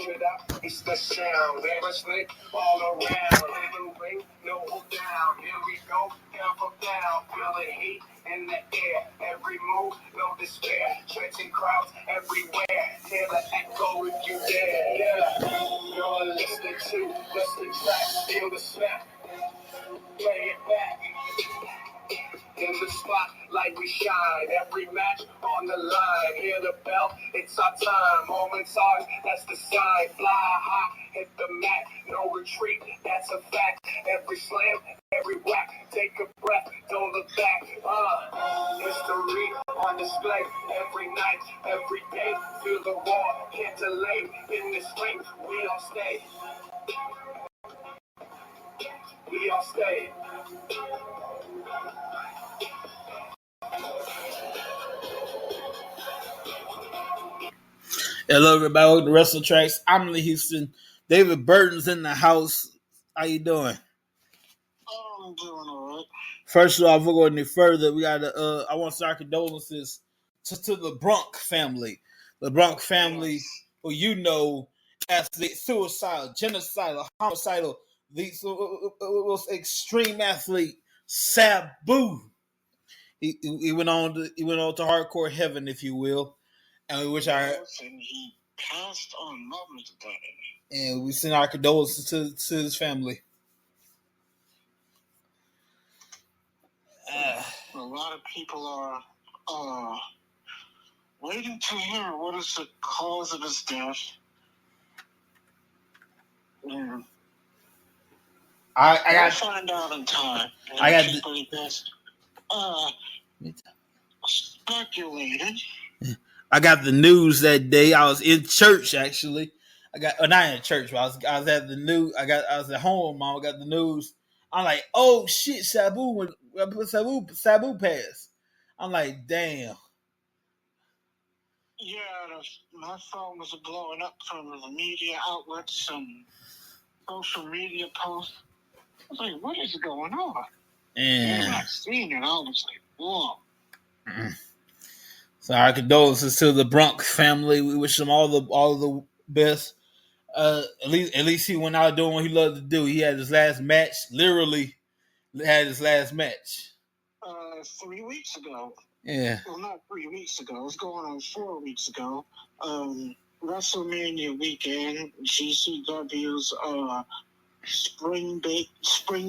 it up, it's the sound. They must lick all around. Even ring, no hold down. Here we go, down for down. Feel the heat in the air. Every move, no despair. Stretching crowds everywhere. Hear the echo if you dare. Yeah, you're listening to just the track. Feel the snap. Play it back. In the spotlight we shine, every match on the line. Hear the bell, it's our time. Moments ours, that's the sign. Fly high, hit the mat, no retreat, that's a fact. Every slam, every whack, take a breath, don't look back. History on display, every night, every day. Feel the war, can't delay. In this ring, we all stay. We all stay. Hello, everybody. Welcome to Wrestle Tracks. I'm Lee Houston. David Burton's in the house. How you doing? I'm doing all right. First of all, before we go any further, we got to. I want to start condolences to the Brunk family. The Brunk family, who you know as the suicidal, genocidal, homicidal, the extreme athlete Sabu. He went on to hardcore heaven, if you will. And we wish and he passed on Mother's Day. And we send our condolences to his family. A lot of people are waiting to hear what is the cause of his death. I'll find out in time. People just speculated. I got the news that day. I was in church actually. Not in church, but I was at the news. I was at home. Mom got the news. I'm like, oh shit, Sabu passed. I'm like, damn. Yeah, my phone was blowing up from the media outlets and social media posts. I was like, what is going on? And I seen it. I was like, whoa. So our condolences to the Brunk family. We wish them all the best. At least he went out doing what he loved to do. He had his last match. Literally had his last match. 3 weeks ago. Yeah. Well, not 3 weeks ago. It was going on 4 weeks ago. WrestleMania weekend. GCW's Spring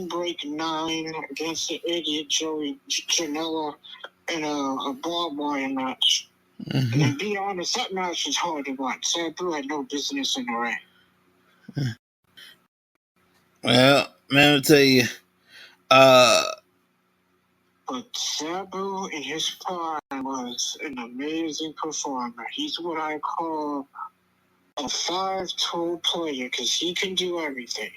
Break 9 against the idiot Joey Janela in a barbed wire match. Mm-hmm. And to be honest, that match was hard to watch. Sabu had no business in the ring. Well, man, I'll tell you. But Sabu in his prime was an amazing performer. He's what I call a 5-tool player because he can do everything.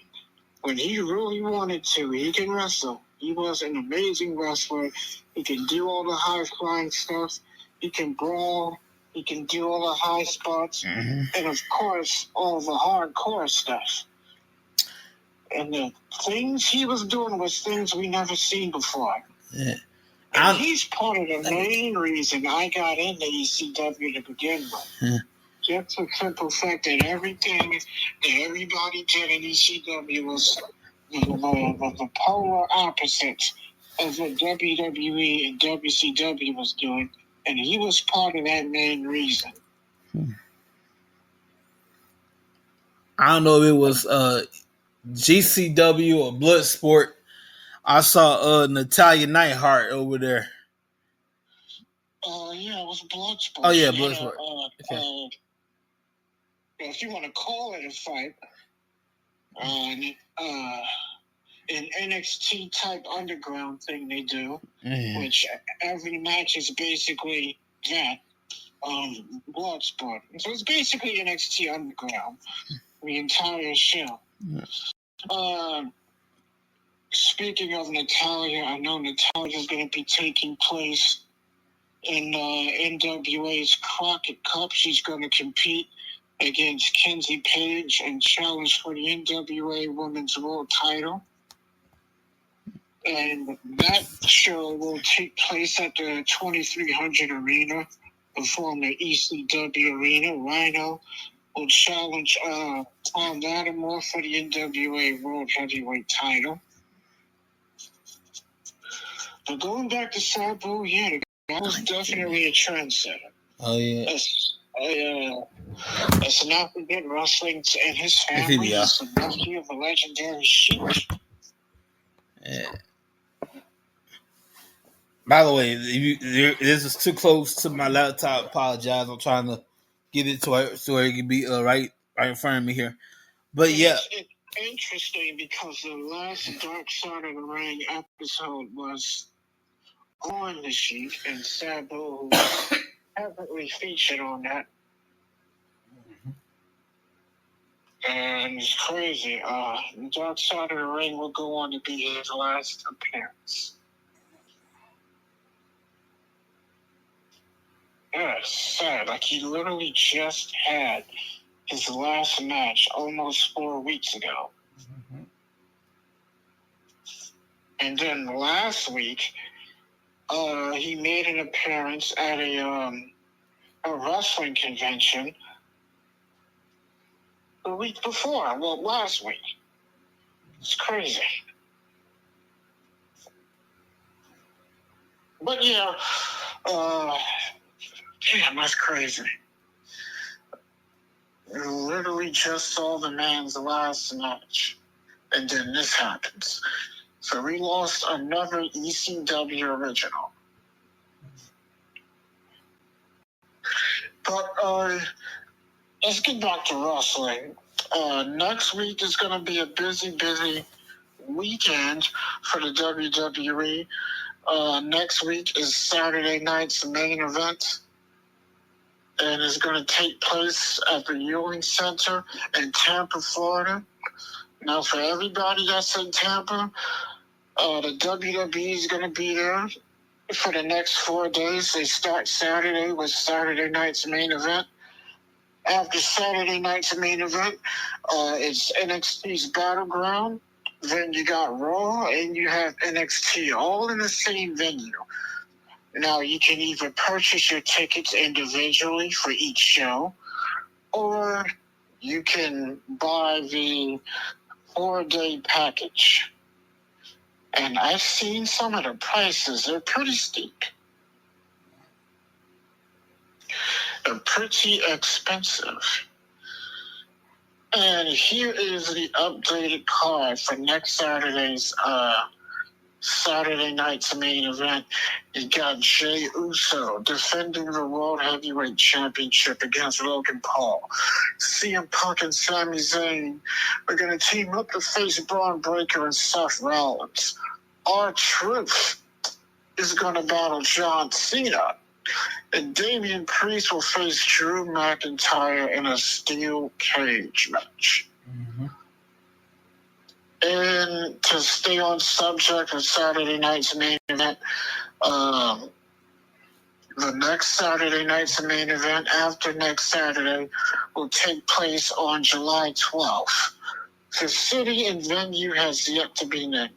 When he really wanted to, he can wrestle. He was an amazing wrestler. He can do all the high-flying stuff. He can brawl. He can do all the high spots. Mm-hmm. And, of course, all the hardcore stuff. And the things he was doing was things we never seen before. Yeah. And he's part of the main reason I got into ECW to begin with. Yeah. Just the simple fact that everything that everybody did in ECW was the polar opposites of what WWE and WCW was doing, and he was part of that main reason. I don't know if it was GCW or Bloodsport. I saw Natalia Neidhart over there. Yeah, it was Bloodsport. Oh yeah, Bloodsport. Okay. If you want to call it a fight, an NXT type underground thing they do, which every match is basically that, Bloodsport. So it's basically NXT underground, the entire show. Speaking of Natalia, I know Natalia's going to be taking place in NWA's Crockett Cup. She's going to compete against Kenzie Page and challenge for the NWA Women's World Title. And that show will take place at the 2300 Arena, the former ECW Arena. Rhino will challenge Tom Lattimore for the NWA World Heavyweight title. But going back to Sabu, yeah, the guy was definitely a trendsetter. Oh, yeah. Let's not forget wrestling and his family. Yeah. He's the nephew of a legendary Sheik. Yeah. By the way, this is too close to my laptop. Apologize. I'm trying to get it to where it can be right in front of me here. But yeah. It's interesting because the last Dark Side of the Ring episode was on the Sheik, and Sabu was heavily featured on that. And it's crazy. Dark Side of the Ring will go on to be his last appearance. Yeah, it's sad. Like, he literally just had his last match almost 4 weeks ago. Mm-hmm. And then last week, he made an appearance at a wrestling convention the week before. Well, last week. It's crazy. But yeah, damn, that's crazy. You literally just saw the man's last match, and then this happens. So we lost another ECW original. But let's get back to wrestling. Next week is going to be a busy weekend for the WWE. Next week is Saturday night's main event, and it's going to take place at the Ewing Center in Tampa, Florida. Now, for everybody that's in Tampa, the WWE is going to be there for the next 4 days. They start Saturday with Saturday night's main event. After Saturday night's main event, it's NXT's Battleground. Then you got Raw, and you have NXT, all in the same venue. Now, you can either purchase your tickets individually for each show, or you can buy the 4-day package. And I've seen some of the prices. They're pretty steep. They're pretty expensive. And here is the updated card for next Saturday's Saturday night's main event. You got Jey Uso defending the World Heavyweight Championship against Logan Paul. CM Punk and Sami Zayn are going to team up to face Braun Breaker and Seth Rollins. R-Truth is going to battle John Cena. And Damian Priest will face Drew McIntyre in a steel cage match. Mm-hmm. And to stay on subject of Saturday night's main event, the next Saturday night's main event after next Saturday will take place on July 12th. The city and venue has yet to be named.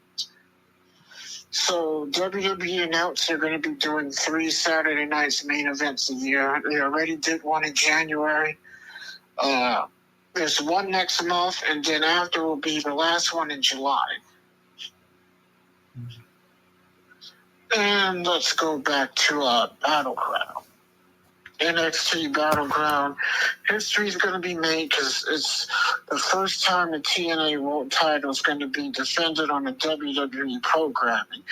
So WWE announced they're going to be doing 3 Saturday night's main events a year. They already did one in January. There's one next month, and then after will be the last one in July. And let's go back to Battleground. NXT Battleground. History is going to be made because it's the first time the TNA World title is going to be defended on the WWE programming.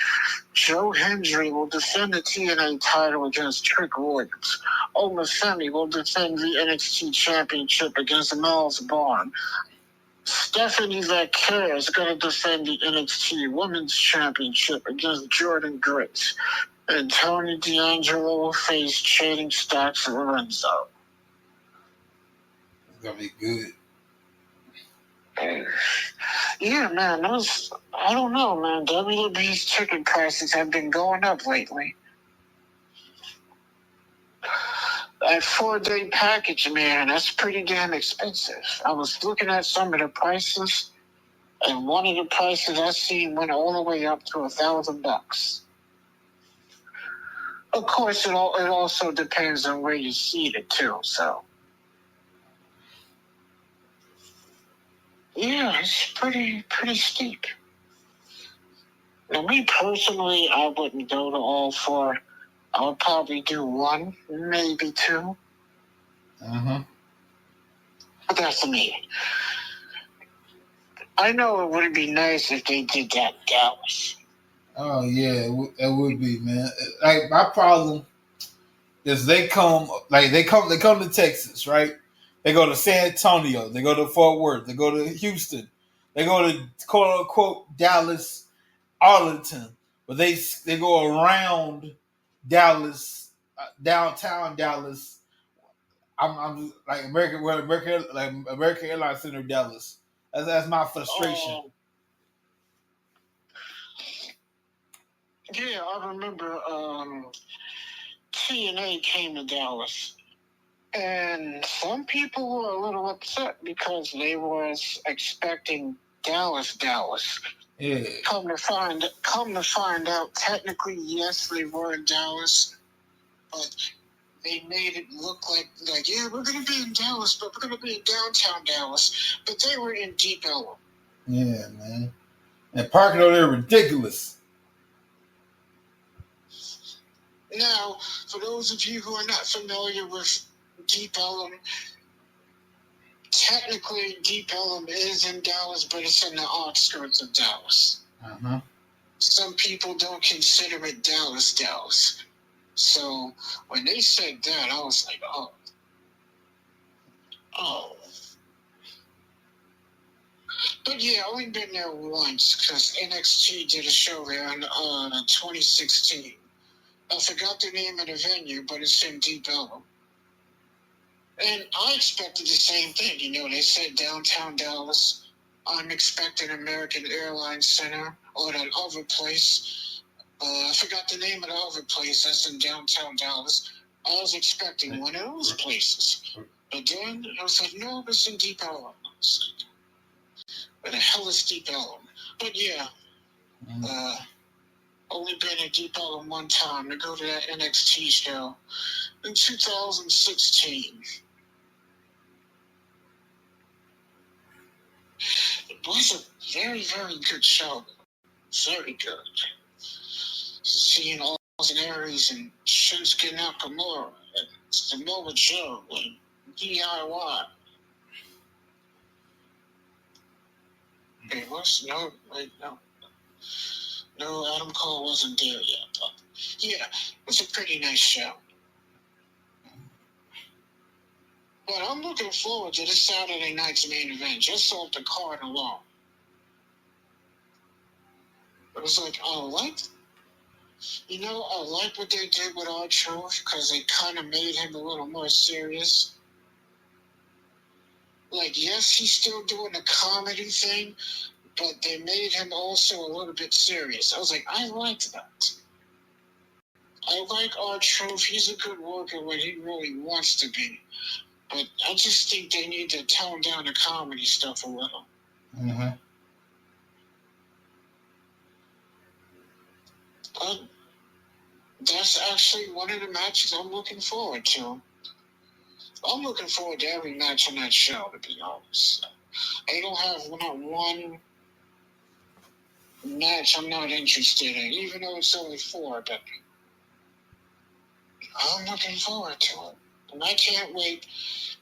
Joe Hendry will defend the TNA title against Trick Williams. Omar Femi will defend the NXT Championship against Miles Barn. Stephanie Vaquer is going to defend the NXT Women's Championship against Jordan Grace. And Tony D'Angelo will face Trading Stacks Lorenzo. It's gonna be good. Yeah, man, I don't know, man. WWE's ticket prices have been going up lately. That 4-day package, man, that's pretty damn expensive. I was looking at some of the prices, and one of the prices I seen went all the way up to $1,000. Of course, it also depends on where you see it too. So, Yeah, it's pretty steep. Now, me personally, I wouldn't go to all four. I would probably do one, maybe two. But that's me. I know it would be nice if they did that in Dallas. Oh yeah, it would be, man. Like my problem is they come to Texas, right? They go to San Antonio, they go to Fort Worth, they go to Houston, they go to quote unquote Dallas, Arlington, but they go around Dallas, downtown Dallas. I'm like American Airlines Center, Dallas. That's my frustration. Yeah, I remember TNA came to Dallas. And some people were a little upset because they was expecting Dallas. Yeah. Come to find out, technically, yes, they were in Dallas, but they made it look like yeah, we're gonna be in Dallas, but we're gonna be in downtown Dallas. But they were in Deep Ellum. Yeah, man. And parking over there ridiculous. Now, for those of you who are not familiar with Deep Ellum, technically Deep Ellum is in Dallas, but it's in the outskirts of Dallas. Some people don't consider it Dallas. So when they said that, I was like, oh. But yeah, I only been there once because NXT did a show there in 2016. I forgot the name of the venue, but it's in Deep Ellum. And I expected the same thing. You know, they said downtown Dallas. I'm expecting American Airlines Center or that other place. I forgot the name of the other place that's in downtown Dallas. I was expecting one of those places. But then I was like, no, it's in Deep Ellum. Where the hell is Deep Ellum? But yeah, only been in Deep Ellum one time to go to that NXT show in 2016. It was a very, very good show. Very good. Seeing Austin Aries and Shinsuke Nakamura and Samoa Joe and DIY. No, Adam Cole wasn't there yet, but yeah, it was a pretty nice show. But I'm looking forward to this Saturday night's main event, just off the card alone. It was like, I like what they did with R-Truth because they kind of made him a little more serious. Like, yes, he's still doing the comedy thing, but they made him also a little bit serious. I was like, I liked that. I like R-Truth. He's a good worker when he really wants to be. But I just think they need to tone down the comedy stuff a little. But that's actually one of the matches I'm looking forward to. I'm looking forward to every match on that show, to be honest. They don't have not one match I'm not interested in, even though it's only 4, but I'm looking forward to it. And I can't wait.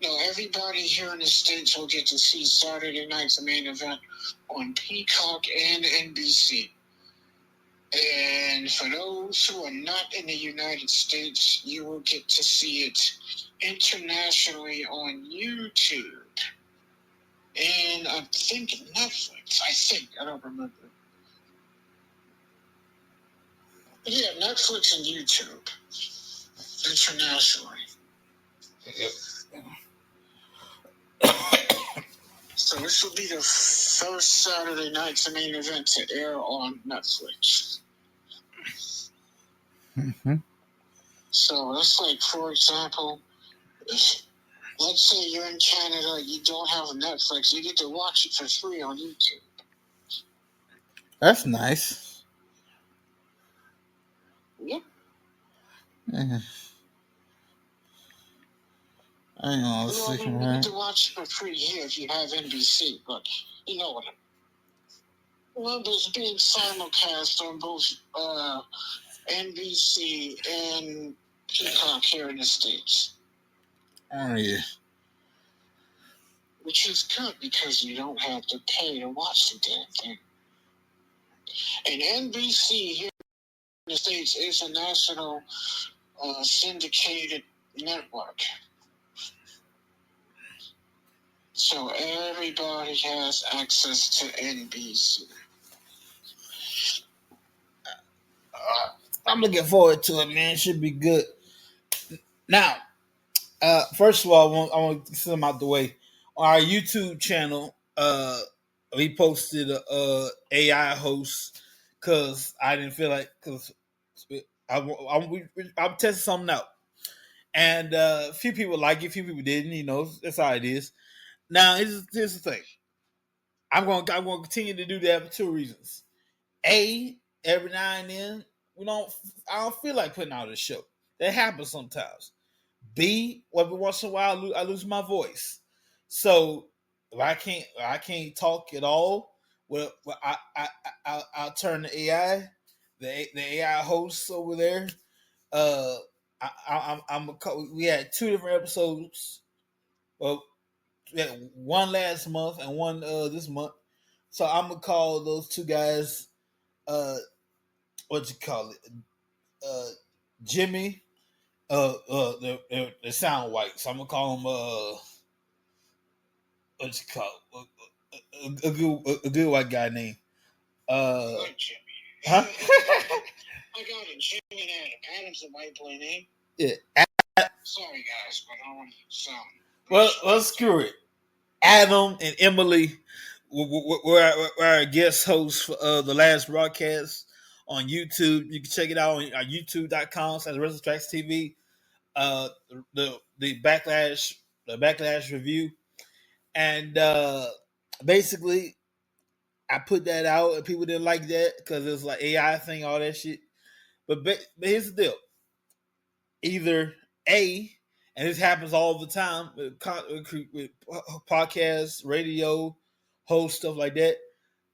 No, everybody here in the States will get to see Saturday night's main event on Peacock and NBC. And for those who are not in the United States, you will get to see it internationally on YouTube. And I think Netflix. I don't remember. But yeah, Netflix and YouTube. Internationally. Yep. So this will be the first Saturday night's main event to air on Netflix. So that's like, for example, let's say you're in Canada, you don't have Netflix, you get to watch it for free on YouTube. That's nice. Yep. Hang on a second, You man. get to watch it for free here if you have NBC, but you know what I mean. Well, there's being simulcast on both NBC and Peacock here in the States. Oh, yeah. Which is good because you don't have to pay to watch the damn thing. And NBC here in the States is a national syndicated network. So everybody has access to NBC. I'm looking forward to it, man. It should be good. Now, first of all, I want to send them out the way. On our YouTube channel, we posted a AI host because I didn't feel like because I'm testing something out, and a few people like it, a few people didn't. You know, that's how it is. Now, here's the thing. I'm going to continue to do that for two reasons. A, every now and then I don't feel like putting out a show. That happens sometimes. B, every once in a while I lose my voice. So if I can't talk at all, well I'll turn the AI, the AI hosts over there. We had two different episodes. Well, we had one last month and one this month. So I'm gonna call those two guys what you call it? Jimmy. They sound white, so I'm gonna call them what you call a good white guy name. Like Jimmy. Huh? I got it. Jimmy and Adam. Adam's a white boy name. Yeah. Sorry guys, but I don't want to sound. Well, screw it. Adam and Emily were our guest hosts for the last broadcast on YouTube. You can check it out on youtube.com/WrestlingTracks.tv. The backlash review, and basically I put that out and people didn't like that because it's like AI thing, all that shit. But here's the deal: either A, and this happens all the time with podcasts, radio, host stuff like that.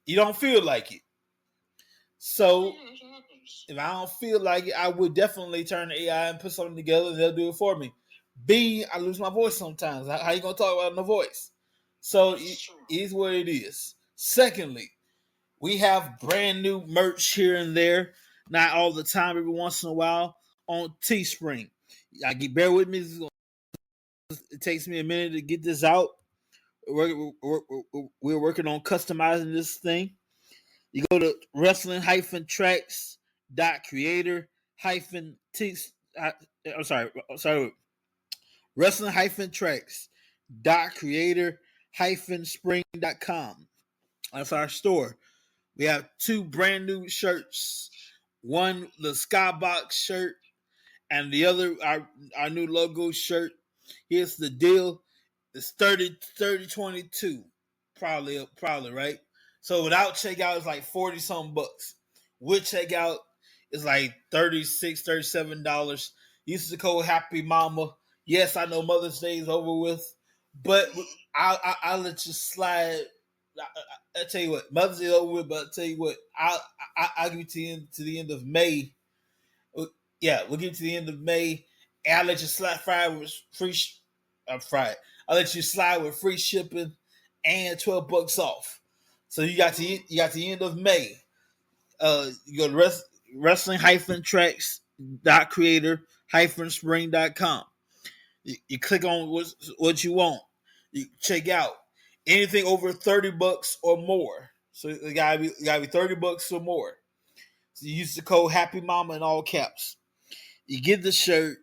You don't feel like it. So if I don't feel like it, I would definitely turn the AI and put something together and they'll do it for me. B, I lose my voice sometimes. How you gonna talk about no voice? So it is what it is. Secondly, we have brand new merch here and there, not all the time, every once in a while on Teespring. Bear with me. It takes me a minute to get this out. We're working on customizing this thing. You go to wrestling-tracks.creator I'm sorry. Wrestling-tracks.creator-spring.com. That's our store. We have two brand new shirts. One, the Skybox shirt, and the other, our new logo shirt. Here's the deal. It's 30 probably right. So without checkout, it's like 40 something bucks. With checkout, it's like $37. Use the code Happy Mama. Yes, I know Mother's Day is over with, but I'll let you slide. I tell you what, Mother's Day is over with, but I tell you what, I'll give you to the end of May. Yeah, we'll get to the end of May, and I'll let you slide Friday with free. Friday. I'll let you slide with free shipping and $12 off. So you got the end of May. You go to wrestling-tracks.creator-spring.com. You click on what you want. You check out anything over $30 or more. So it gotta be $30 or more. So you use the code Happy Mama in all caps. You get the shirt.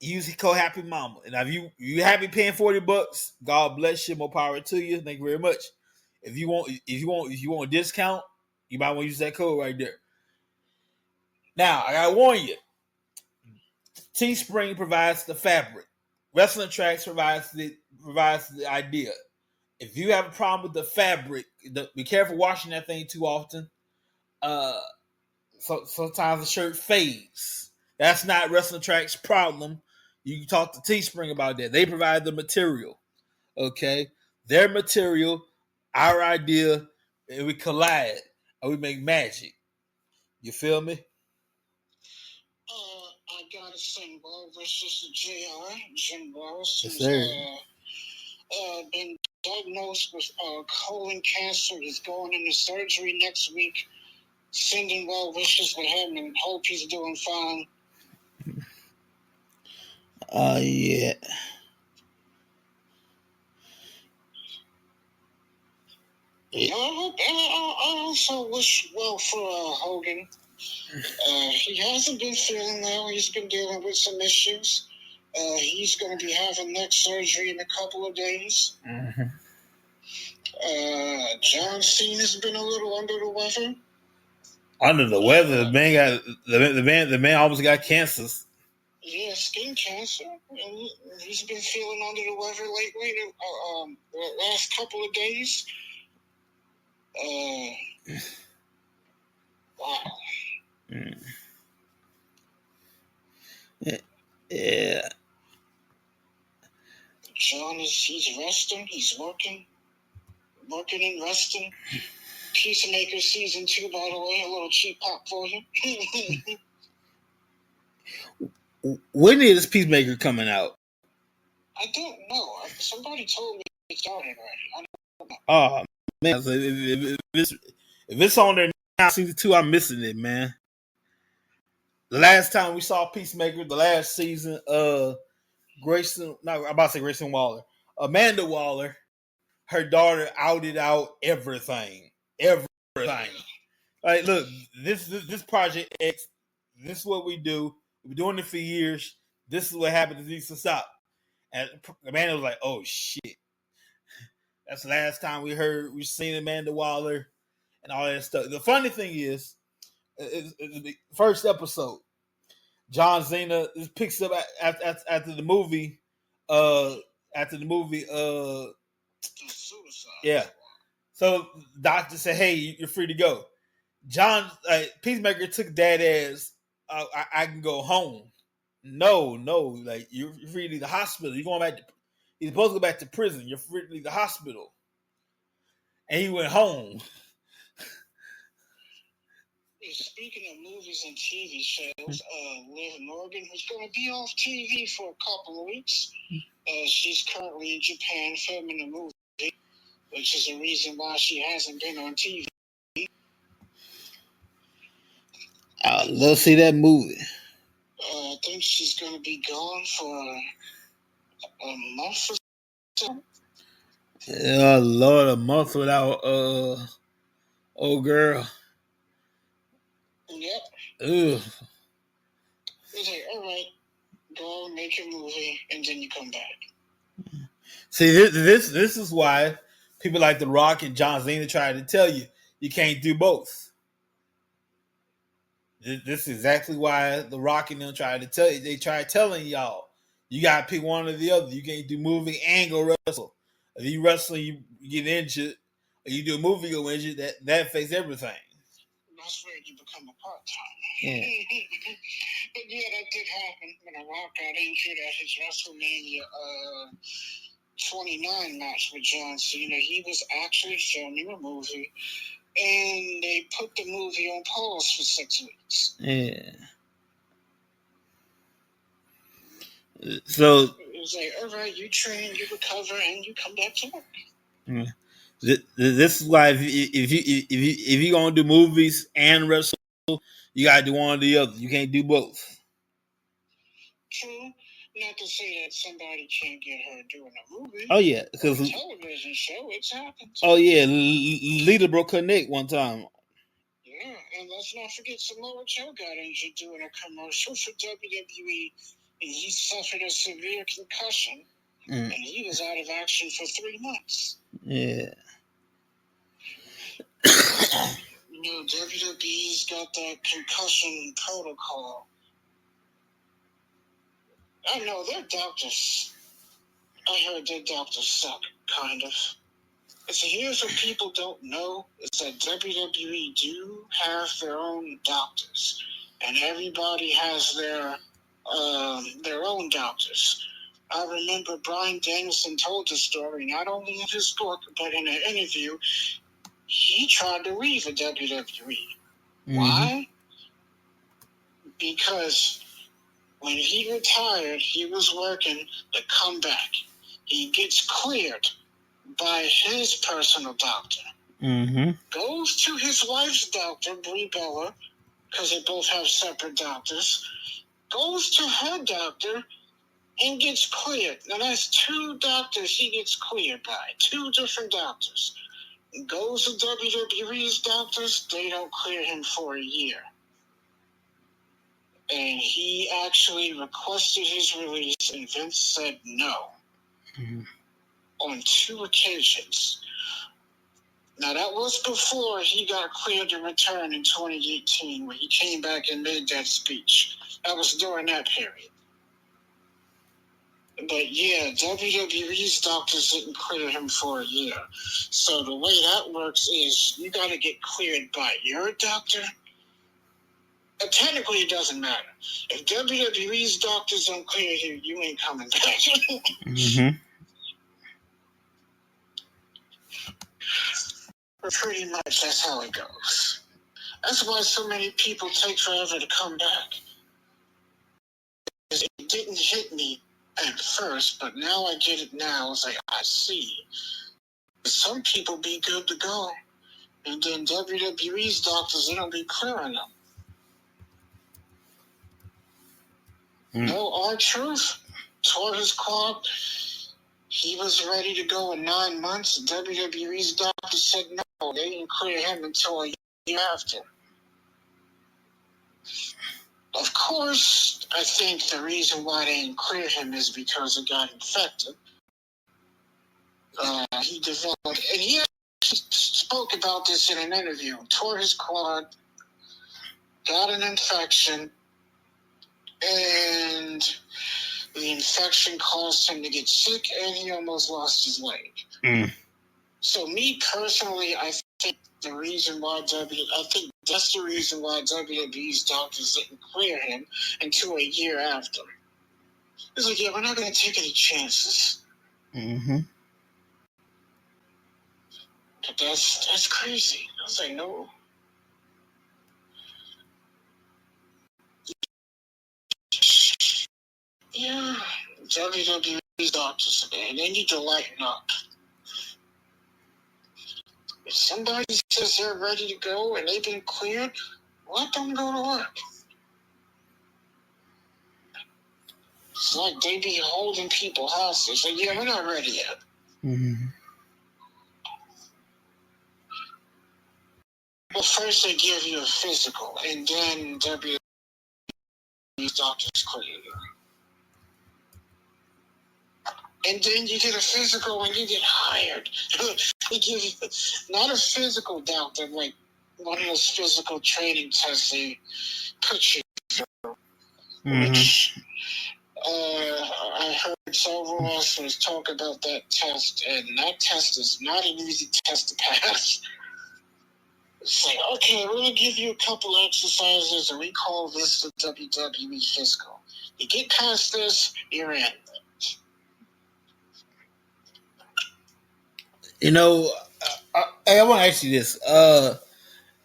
Use the code Happy Mama, and if you happy paying $40, God bless you, more power to you. Thank you very much. If you want a discount, you might want to use that code right there. Now I gotta warn you, Teespring provides the fabric. Wrestling Tracks provides the idea. If you have a problem with the fabric, be careful washing that thing too often. So sometimes the shirt fades. That's not Wrestling Tracks' problem. You can talk to Teespring about that. They provide the material. Okay, their material, our idea, and we collide and we make magic. You feel me? I gotta send well wishes to JR, Jim Wells, Yes, who's sir. been diagnosed with colon cancer. He's going into surgery next week. Sending well wishes for him and hope he's doing fine. Yeah. I also wish well for Hogan. He hasn't been feeling well. He's been dealing with some issues. He's going to be having neck surgery in a couple of days. Mm-hmm. John Cena's been a little under the weather. Under the weather, the man almost got cancers. Yeah, skin cancer. And he's been feeling under the weather lately. The last couple of days. Wow. Yeah. John he's resting. He's working and resting. Peacemaker season 2, by the way, a little cheap pop for you. When is Peacemaker coming out? I don't know. Somebody told me it started already. I don't know. Oh man, so if it's on there now, season 2, I'm missing it, man. The last time we saw Peacemaker, the last season, Grayson Waller, Amanda Waller, her daughter outed out everything. Like, look, this Project X, this is what we do. We've been doing it for years. This is what happened. This needs to stop. And Amanda was like, "Oh shit." That's the last time we seen Amanda Waller and all that stuff. The funny thing is the first episode, John Cena picks up after the movie. After the movie, Suicide. yeah. So the doctor said, "Hey, you're free to go." John Peacemaker took that as I can go home. No, like you're free to leave the hospital. You're going back to. He's supposed to go back to prison. You're free to leave the hospital, and he went home. Speaking of movies and TV shows, Liv Morgan, who's going to be off TV for a couple of weeks. She's currently in Japan filming a movie, which is a reason why she hasn't been on TV. I'd love to see that movie. I think she's going to be gone for a month or so. Yeah, Lord, a month without old girl. Yep. Ugh. It's like, all right, go make your movie, and then you come back. See, this is why people like The Rock and John Cena try to tell you can't do both. This is exactly why The Rock and them try to tell you. They try telling y'all you got to pick one or the other. You can't do movie and go wrestle. If you wrestling, you get injured. Or you do a movie, go injured. That affects everything. That's where you become a part-time. Yeah. But yeah, that did happen when The Rock got injured at his WrestleMania 29 match with John Cena. He was actually filming a movie, and they put the movie on pause for 6 weeks. Yeah. So it was like, all right, you train, you recover, and you come back to work. Yeah. This is why if you gonna do movies and wrestle, you gotta do one or the other. You can't do both. True. Not to say that somebody can't get her doing a movie. Oh yeah, because a television show, it's happened. Oh yeah, Lita broke her neck one time. Yeah, and let's not forget Samoa Joe got injured doing a commercial for WWE, and he suffered a severe concussion, and he was out of action for 3 months. Yeah. WWE's got that concussion protocol. I know their doctors. I heard their doctors suck, kind of. So here's what people don't know, is that WWE do have their own doctors. And everybody has their their own doctors. I remember Bryan Danielson told the story, not only in his book, but in an interview. He tried to leave the WWE. Mm-hmm. Why? Because when he retired, he was working the comeback. He gets cleared by his personal doctor. Mm-hmm. Goes to his wife's doctor, Brie Bella, because they both have separate doctors. Goes to her doctor and gets cleared. Now that's two doctors he gets cleared by. Two different doctors. Goes to WWE's doctors, they don't clear him for a year. And he actually requested his release, and Vince said no. Mm-hmm. On 2 occasions. Now, that was before he got cleared to return in 2018, when he came back and made that speech. That was during that period. But yeah, WWE's doctors didn't clear him for a year. So the way that works is you got to get cleared by your doctor. Technically, it doesn't matter. If WWE's doctors don't clear you, you ain't coming back. Mm-hmm. Pretty much, that's how it goes. That's why so many people take forever to come back. It didn't hit me at first, but now I get it now. It's like, I see. Some people be good to go, and then WWE's doctors, they don't be clearing them. No, R-Truth tore his quad. He was ready to go in 9 months. WWE's doctor said no. They didn't clear him until a year after. Of course, I think the reason why they didn't clear him is because it got infected. He developed, and he actually spoke about this in an interview. Tore his quad, got an infection, and the infection caused him to get sick, and he almost lost his leg. Mm. So me personally, I think the reason why I think that's the reason why WWE's doctors didn't clear him until a year after. It's like, yeah, we're not going to take any chances. Mm-hmm. But that's crazy. I was like, no. Yeah, WWE's doctors, man, they need to lighten up. If somebody says they're ready to go and they've been cleared, let them go to work. It's like they be holding people hostage. Like, yeah, we're not ready yet. Mm-hmm. Well, first they give you a physical, and then WWE's doctors clear you. And then you get a physical and you get hired. They give you not a physical doctor, like one of those physical training tests they put you through. Mm-hmm. Which I heard several wrestlers talk about that test, and that test is not an easy test to pass. It's like, okay, we're going to give you a couple exercises, and we call this the WWE physical. You get past this, you're in. You know, I want to ask you this. A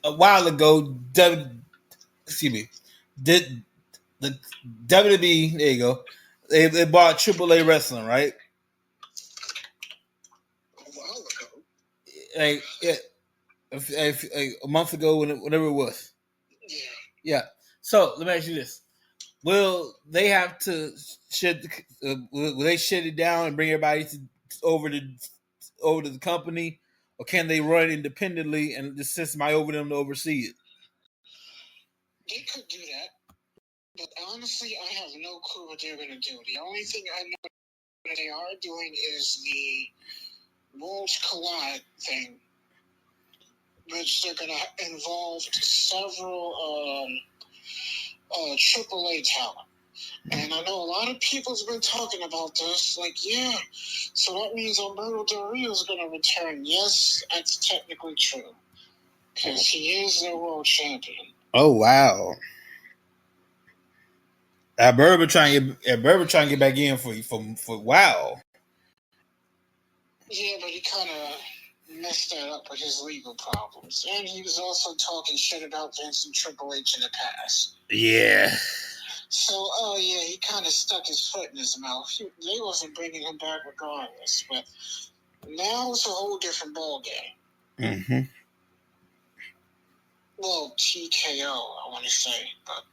while ago, did the WWE, there you go, they bought AAA Wrestling, right? A while ago? Like, yeah, a month ago, whenever it was. Yeah. Yeah. So, let me ask you this. Will they have to will they shut it down and bring everybody over to the company, or can they run independently and just send somebody over them to oversee it? They could do that, but honestly, I have no clue what they're going to do. The only thing I know that they are doing is the Worlds Collide thing, which they're going to involve several AAA talent. And I know a lot of people's been talking about this. Like, yeah, so that means Alberto Del Rio is going to return. Yes, that's technically true, because he is their world champion. Oh, wow. Berber trying to get back in for wow. Yeah, but he kind of messed that up with his legal problems, and he was also talking shit about Vince and Triple H in the past. Yeah. So, oh yeah, he kind of stuck his foot in his mouth. They wasn't bringing him back regardless, but now it's a whole different ball game. Mm-hmm. Well, TKO, I want to say, but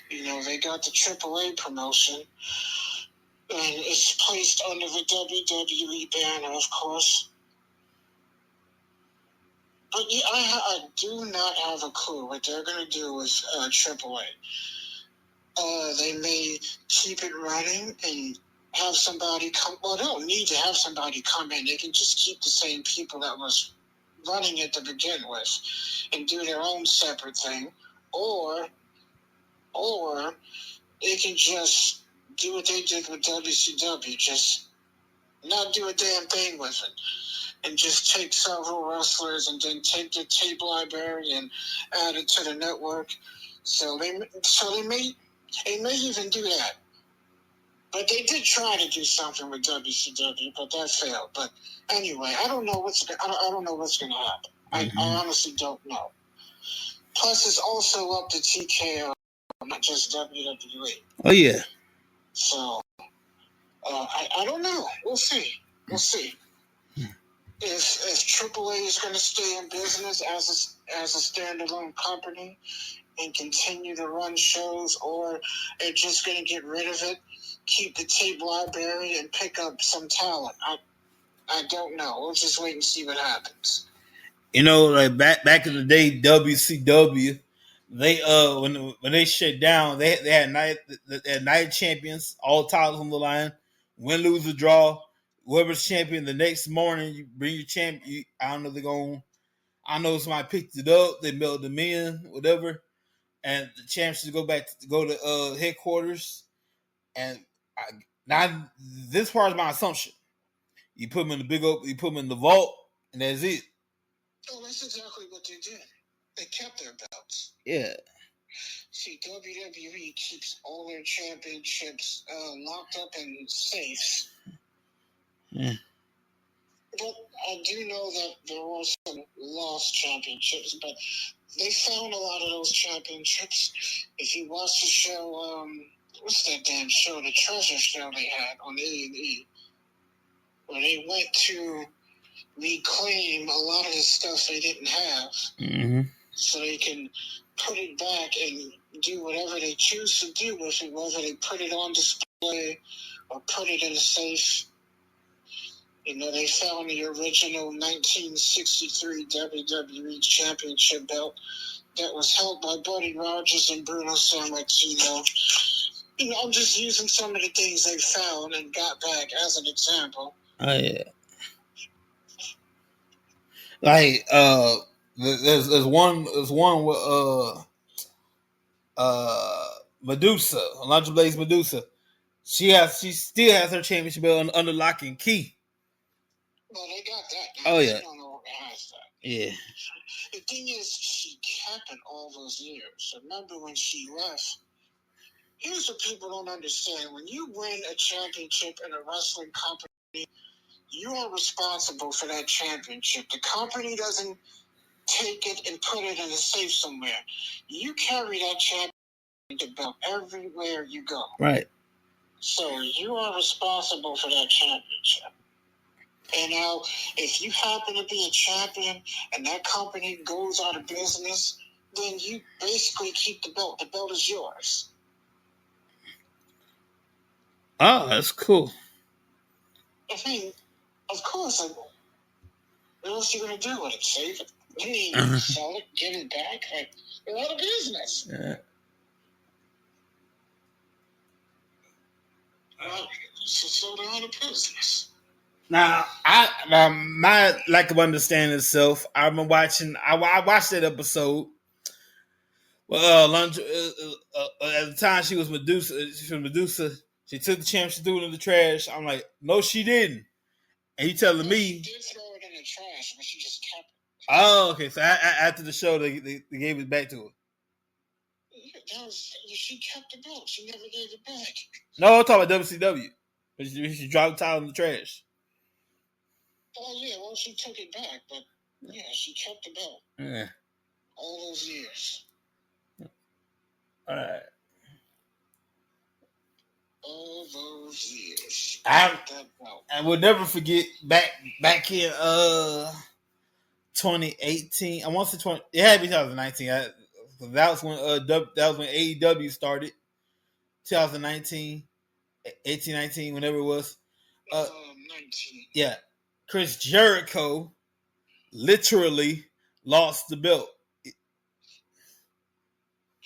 they got the AAA promotion, and it's placed under the WWE banner, of course. But yeah, I do not have a clue what they're going to do with AAA. They may keep it running and have somebody come. Well, they don't need to have somebody come in. They can just keep the same people that was running it to begin with and do their own separate thing. Or they can just do what they did with WCW, just not do a damn thing with it. And just take several wrestlers and then take the tape library and add it to the network. So they may even do that. But they did try to do something with WCW, but that failed. But anyway, I don't know what's going to happen. Mm-hmm. I honestly don't know. Plus, it's also up to TKO, not just WWE. Oh yeah. So I don't know. We'll see. If AAA is going to stay in business as a standalone company and continue to run shows, or they're just going to get rid of it, keep the tape library, and pick up some talent. I don't know. We'll just wait and see what happens. Like back in the day, WCW, they when they shut down, they had night champions, all titles on the line, win, lose, or draw. Whoever's champion the next morning, you bring your champion. I don't know I know somebody picked it up. They mailed them in, whatever, and the champions go to headquarters. And now this part is my assumption. You put them in you put them in the vault, and that's it. Oh, that's exactly what they did. They kept their belts. Yeah. See, WWE keeps all their championships locked up in safes. Yeah. But I do know that there were some lost championships, but they found a lot of those championships. If you watch the show, what's that damn show? The Treasure Show they had on A&E, where they went to reclaim a lot of the stuff they didn't have, mm-hmm. so they can put it back and do whatever they choose to do with it, whether they put it on display or put it in a safe. They found the original 1963 WWE Championship belt that was held by Buddy Rogers and Bruno Sammartino. I'm just using some of the things they found and got back as an example. Oh yeah. Like there's one with Medusa, Alundra Blaze Medusa. She still has her championship belt under lock and key. Well, they got that. Oh yeah. I don't know who has that. Yeah. The thing is, she kept it all those years. Remember when she left? Here's what people don't understand. When you win a championship in a wrestling company, you are responsible for that championship. The company doesn't take it and put it in a safe somewhere. You carry that championship belt everywhere you go. Right. So you are responsible for that championship. And now, if you happen to be a champion and that company goes out of business, then you basically keep the belt. The belt is yours. Oh, that's cool. I mean, of course. What else are you going to do with it? Save it? You mean sell it, give it back? Like, you're out of business. Yeah. So they're out of business. Now, my lack of understanding itself. I've been watching. I watched that episode. Well, at the time she was Medusa. She took the championship, threw it in the trash. I'm like, no, she didn't. And he telling me, she did throw it in the trash, but she just kept it. Oh, okay. So after the show, they gave it back to her. She kept the belt. She never gave it back. No, I'm talking about WCW. She dropped the title in the trash. Oh yeah, well she took it back, but yeah, she kept the belt. Yeah. All those years. All right. All those years. I will never forget back in 2018. I want to say 20. It had to be 2019. That was when AEW started. 2019, 18, 19, whenever it was. 19. Yeah, Chris Jericho literally lost the belt.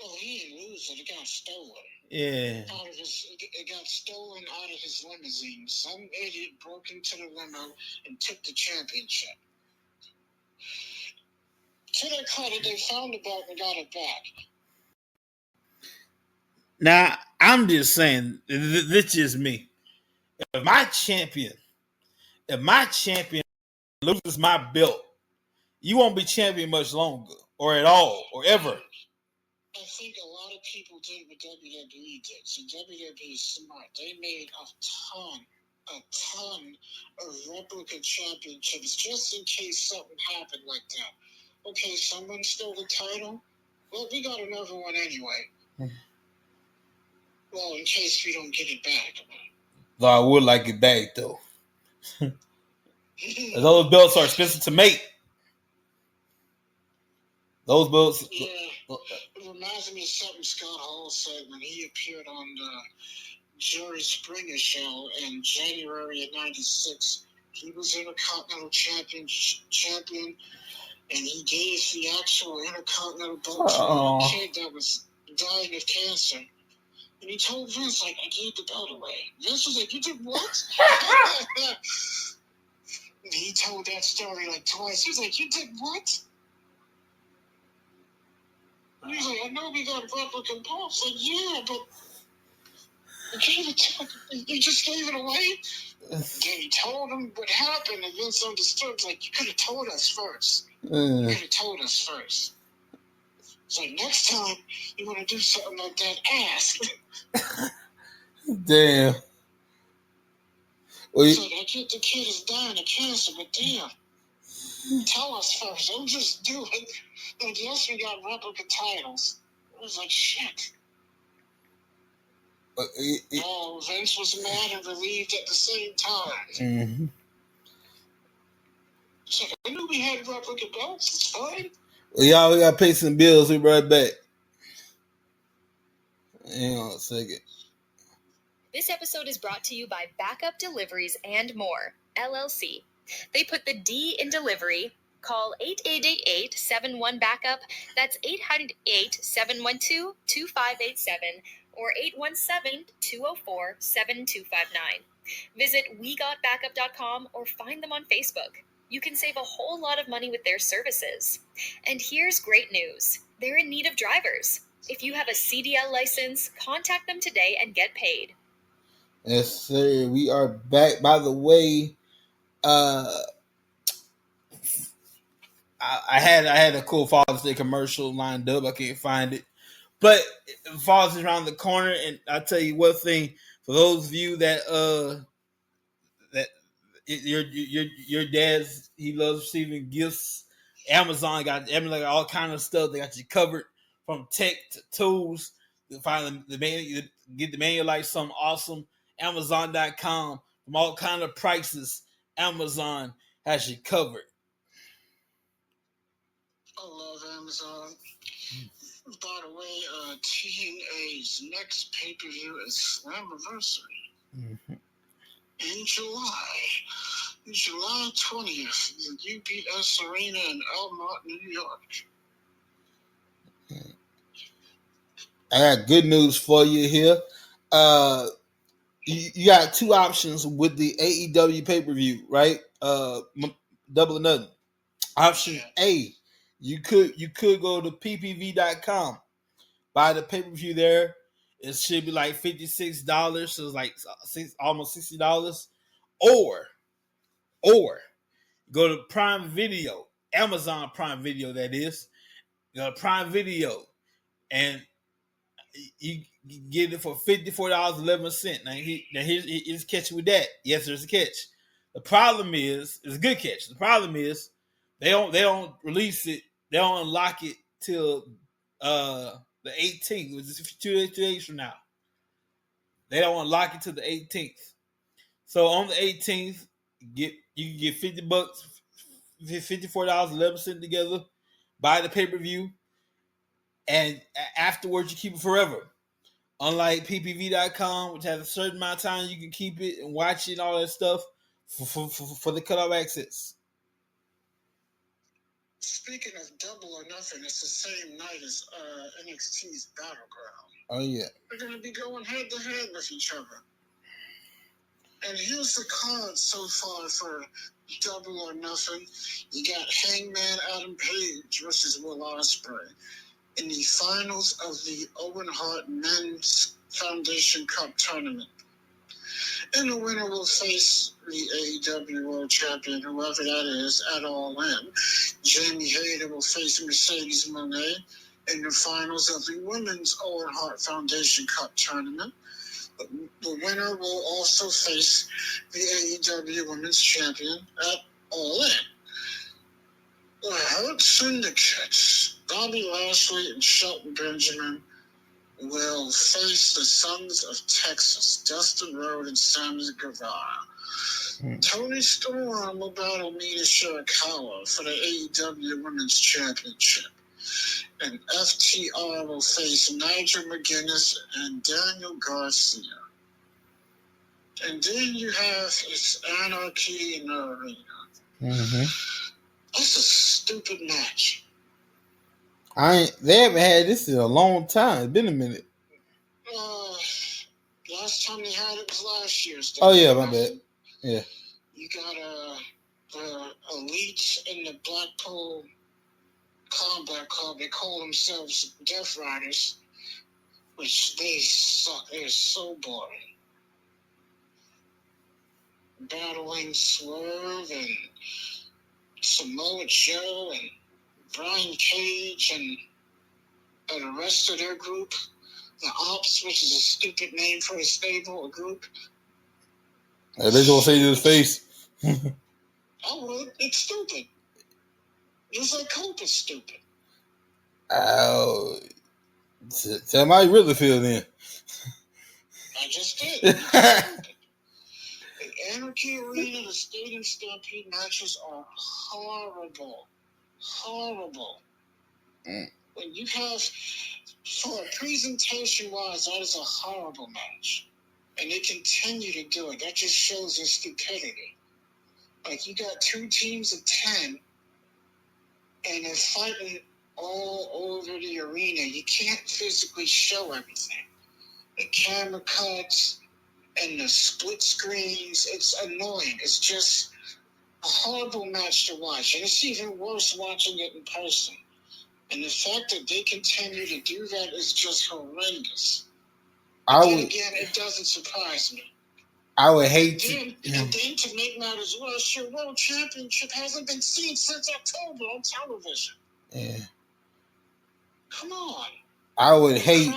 Oh, he didn't lose it. It got stolen. Yeah. It got stolen out of his limousine. Some idiot broke into the limo and took the championship. To their credit, they found the belt and got it back. Now, I'm just saying, this is me. If my champion loses my belt, you won't be champion much longer, or at all, or ever. I think a lot of people did what WWE did. See, WWE is smart. They made a ton of replica championships just in case something happened like that. Okay, someone stole the title. Well, we got another one anyway. Well, in case we don't get it back. Though I would like it back, though. Those belts are expensive to make. Those belts. Yeah, it reminds me of something Scott Hall said when he appeared on the Jerry Springer show in January of '96. He was Intercontinental champion, and he gave the actual Intercontinental belt to a kid that was dying of cancer. And he told Vince, like, I gave the belt away. Vince was like, you did what? And he told that story like twice. He was like, you did what? And he was like, I know we got replica belts. Like, yeah, but you just gave it away? Then he told him what happened, and Vince understood. Like, you could have told us first. You could have told us first. It's like, next time you want to do something like that, ask. Damn. Well, so I get the kid is dying of cancer, but damn. Tell us first. Don't just do it. Like, yes, we got replica titles. I was like, shit. Vince was mad and relieved at the same time. Mm-hmm. So I knew we had replica belts. It's fine. Well, y'all, we got to pay some bills. We'll be right back. Hang on a second. This episode is brought to you by Backup Deliveries and More, LLC. They put the D in delivery. Call 888-871-BACKUP. That's 800-8-712-2587 or 817-204-7259. Visit WeGotBackup.com or find them on Facebook. You can save a whole lot of money with their services. And here's great news. They're in need of drivers. If you have a CDL license, contact them today and get paid. Yes, sir. We are back. By the way, I had a cool Father's Day commercial lined up. I can't find it, but Father's Day around the corner, and I'll tell you one thing: for those of you that your dad's he loves receiving gifts. Amazon got all kind of stuff. They got you covered from tech to tools. You find get the manual like something awesome. Amazon.com from all kind of prices. Amazon has you covered. I love Amazon. By the way, TNA's next pay-per-view is Slammiversary. Mm-hmm. In July 20th, in UBS Arena in Elmont, New York. I got good news for you here. You got two options with the AEW pay-per-view, right? Double or nothing. Option A, you could go to ppv.com, buy the pay-per-view there. It should be like $56, so it's like almost $60. Or go to Prime Video, Amazon Prime Video, that is. You go to Prime Video, and you get it for $54.11. Now here's the catch with that. Yes, there's a catch. The problem is it's a good catch. The problem is they don't release it. They don't unlock it till the 18th, which is 2 days from now. They don't unlock it till the 18th. So on the 18th, you can get $50, $54.11 together, buy the pay-per-view, and afterwards you keep it forever. Unlike ppv.com, which has a certain amount of time you can keep it and watch it and all that stuff for the cutoff access. Speaking of Double or Nothing, it's the same night as NXT's Battleground. Oh, yeah. They're going to be going head-to-head with each other. And here's the card so far for Double or Nothing. You got Hangman Adam Page versus Will Ospreay in the finals of the Owen Hart Men's Foundation Cup Tournament. And the winner will face the AEW World Champion, whoever that is, at All In. Jamie Hayter will face Mercedes Moné in the finals of the Women's Owen Hart Foundation Cup Tournament. The winner will also face the AEW Women's Champion at All In. The Hurt Syndicate, Bobby Lashley and Shelton Benjamin, will face the Sons of Texas, Dustin Rhodes and Sammy Guevara. Tony Storm will battle Mina Shirakawa for the AEW Women's Championship. And FTR will face Nigel McGuinness and Daniel Garcia. And then you have this Anarchy in the Arena. Mm-hmm. That's a stupid match. They haven't had this in a long time. It's been a minute. Last time they had it was last year's. Oh yeah, my bad. Yeah. You got the elites in the Blackpool Combat Club. They call themselves Death Riders, which they suck. They're so boring. Battling Swerve and Samoa Joe and Brian Cage and the rest of their group, the Ops, which is a stupid name for a stable, a group. They just gonna say to his face. I would. It's stupid. Just like Cope is stupid. Oh, tell me how you really feel then. I just did. It's stupid. The Anarchy Arena, the Stadium Stampede matches are horrible. Horrible. When you have, for presentation-wise, that is a horrible match. And they continue to do it. That just shows their stupidity. Like, you got two teams of 10, and they're fighting all over the arena. You can't physically show everything. The camera cuts and the split screens, it's annoying. It's just a horrible match to watch. And it's even worse watching it in person. And the fact that they continue to do that is just horrendous. Again, it doesn't surprise me. I would hate to. And then to make matters worse, your World Championship hasn't been seen since October on television. Yeah. Come on. I would hate.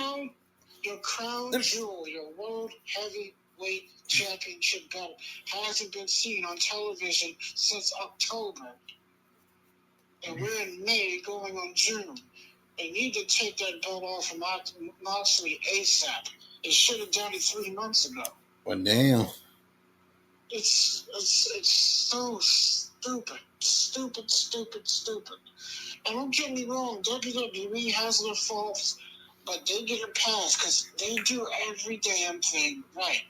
Your crown jewel, your World Heavyweight Championship belt hasn't been seen on television since October. And we're in May going on June. They need to take that belt off of Moxley ASAP. They should have done it 3 months ago. Well, damn. It's so stupid. Stupid. And don't get me wrong, WWE has their faults, but they get a pass because they do every damn thing right.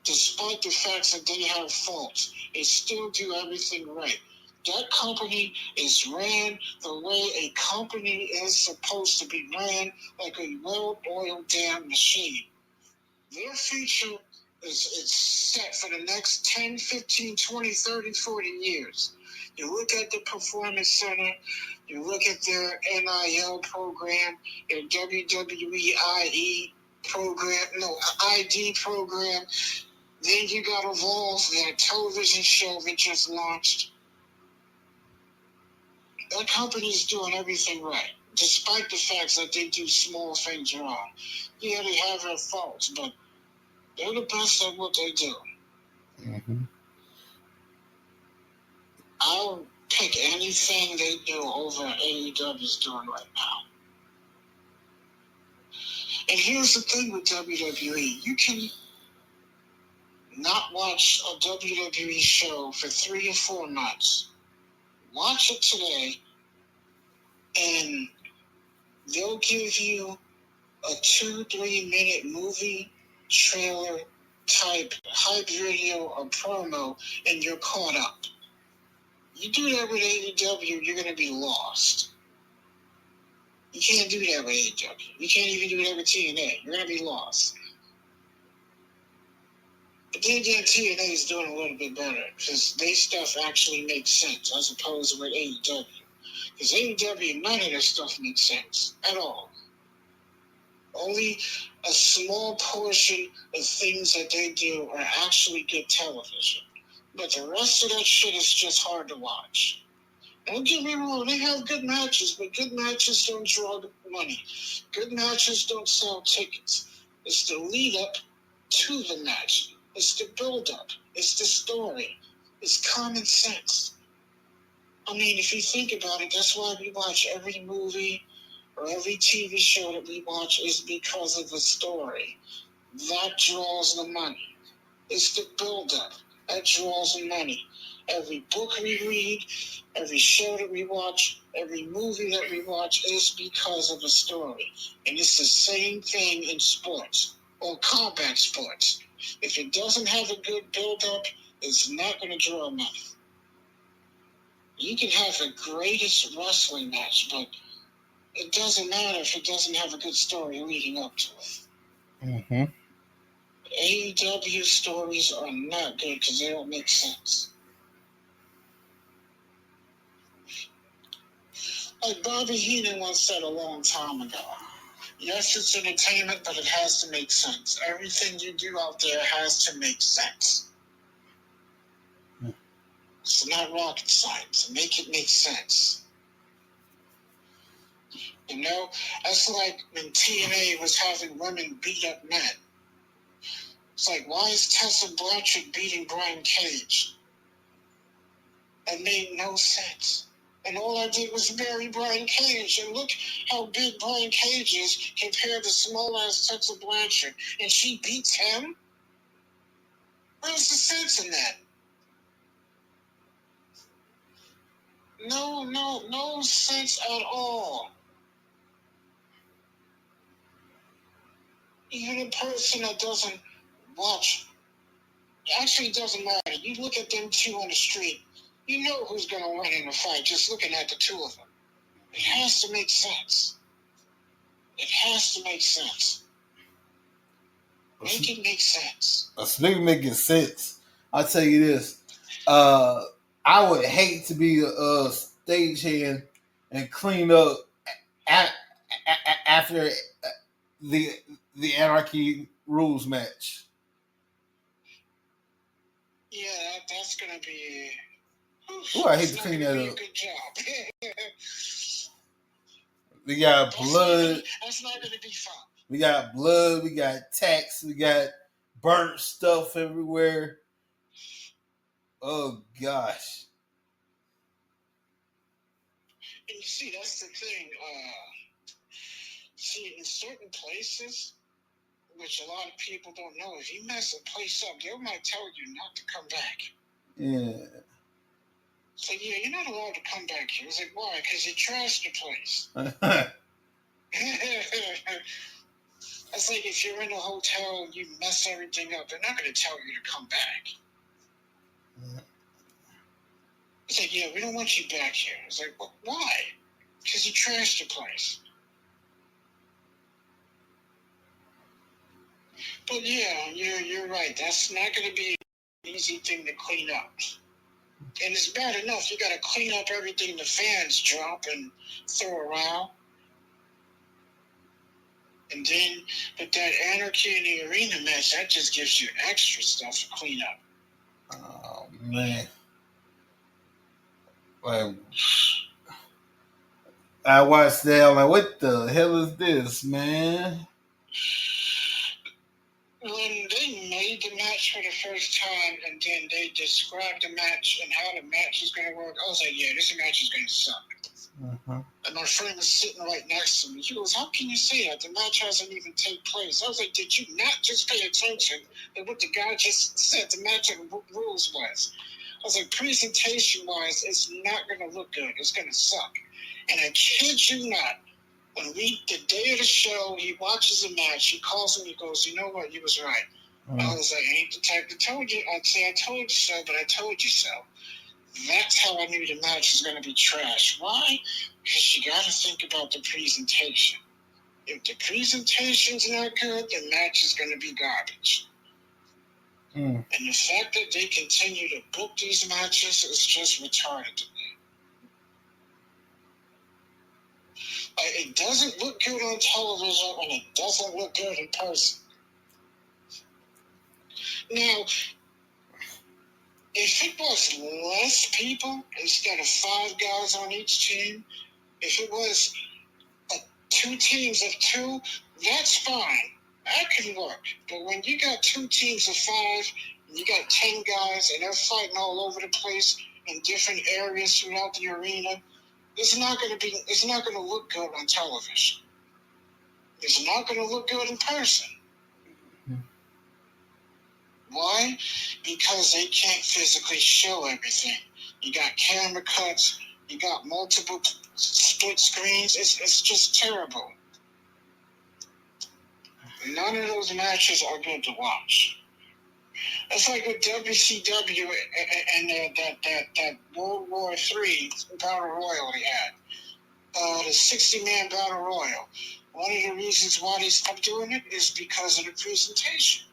Despite the fact that they have faults, they still do everything right. That company is ran the way a company is supposed to be ran, like a well-oiled damn machine. Their future is set for the next 10, 15, 20, 30, 40 years. You look at the Performance Center, you look at their NIL program, their WWE ID program. Then you got Evolve, their television show that just launched. That company's doing everything right. despite the fact that they do small things wrong. Yeah, they have their faults, but they're the best at what they do. Mm-hmm. I'll pick anything they do over AEW's doing right now. And here's the thing with WWE. You can not watch a WWE show for 3 or 4 months. Watch it today, and they'll give you a 2-3 minute movie trailer type hype video or promo, and you're caught up. You do that with AEW, you're going to be lost. You can't do that with AEW. You can't even do that with TNA. You're going to be lost. But then again, TNA is doing a little bit better because their stuff actually makes sense as opposed to with AEW. Because AEW, none of their stuff makes sense at all. Only a small portion of things that they do are actually good television. But the rest of that shit is just hard to watch. Don't get me wrong, they have good matches, but good matches don't draw the money. Good matches don't sell tickets. It's the lead up to the match. It's the build up. It's the story. It's common sense. I mean, if you think about it, that's why we watch every movie or every TV show that we watch is because of the story. That draws the money. It's the build-up. That draws the money. Every book we read, every show that we watch, every movie that we watch is because of a story. And it's the same thing in sports or combat sports. If it doesn't have a good build-up, it's not going to draw money. You can have the greatest wrestling match, but it doesn't matter if it doesn't have a good story leading up to it. Mm-hmm. AEW stories are not good because they don't make sense. Like Bobby Heenan once said a long time ago, yes, it's entertainment, but it has to make sense. Everything you do out there has to make sense. It's not rocket science. Make it make sense. You know, that's like when TNA was having women beat up men. It's like, why is Tessa Blanchard beating Brian Cage? It made no sense. And all I did was marry Brian Cage. And look how big Brian Cage is compared to small-ass Tessa Blanchard. And she beats him? Where's the sense in that? No sense at all. Even a person that doesn't watch, actually it doesn't matter. You look at them two on the street, you know who's going to win in a fight just looking at the two of them. It has to make sense. It has to make sense. Make it make sense. Speaking of making sense, I'll tell you this. I would hate to be a stagehand and clean up after the Anarchy Rules match. Yeah, that's going to be... Ooh, I hate to clean that up. Good job. We got blood. That's not going to be fun. We got blood. We got tacks. We got burnt stuff everywhere. Oh, gosh. And you see, that's the thing. See, in certain places, which a lot of people don't know, if you mess a place up, they might tell you not to come back. Yeah. So, yeah, you're not allowed to come back here. It's like, why? Because you trashed the place. That's like if you're in a hotel and you mess everything up, they're not going to tell you to come back. It's like, yeah, we don't want you back here. It's like, well, why? Because you trashed the place. But yeah, you're right. That's not going to be an easy thing to clean up. And it's bad enough you got to clean up everything the fans drop and throw around. And then, but that Anarchy in the Arena match, that just gives you extra stuff to clean up. Oh, man. Like, I watched that. I'm like, what the hell is this, man? When they made the match for the first time and then they described the match and how the match is going to work, I was like, yeah, this match is going to suck. Uh-huh. And my friend was sitting right next to me. He goes, how can you say that? The match hasn't even taken place. I was like, did you not just pay attention to what the guy just said the match and what rules was? I was like, presentation-wise, it's not going to look good. It's going to suck. And I kid you not, the day of the show, he watches the match, he calls him, he goes, you know what, you was right. I was like, I ain't the type that told you. I'd say I told you so, but I told you so. That's how I knew the match was going to be trash. Why? Because you got to think about the presentation. If the presentation's not good, the match is going to be garbage. And the fact that they continue to book these matches is just retarded to me. It doesn't look good on television, and it doesn't look good in person. Now, if it was less people instead of 5 guys on each team, if it was 2 teams of 2, that's fine. That can work. But when you got 2 teams of 5, and you got 10 guys, and they're fighting all over the place in different areas throughout the arena, it's not going to look good on television. It's not going to look good in person. Why? Because they can't physically show everything. You got camera cuts. You got multiple split screens. It's just terrible. None of those matches are good to watch. It's like with WCW and that World War III Battle Royal they had. The 60-man Battle Royal. One of the reasons why they stopped doing it is because of the presentation.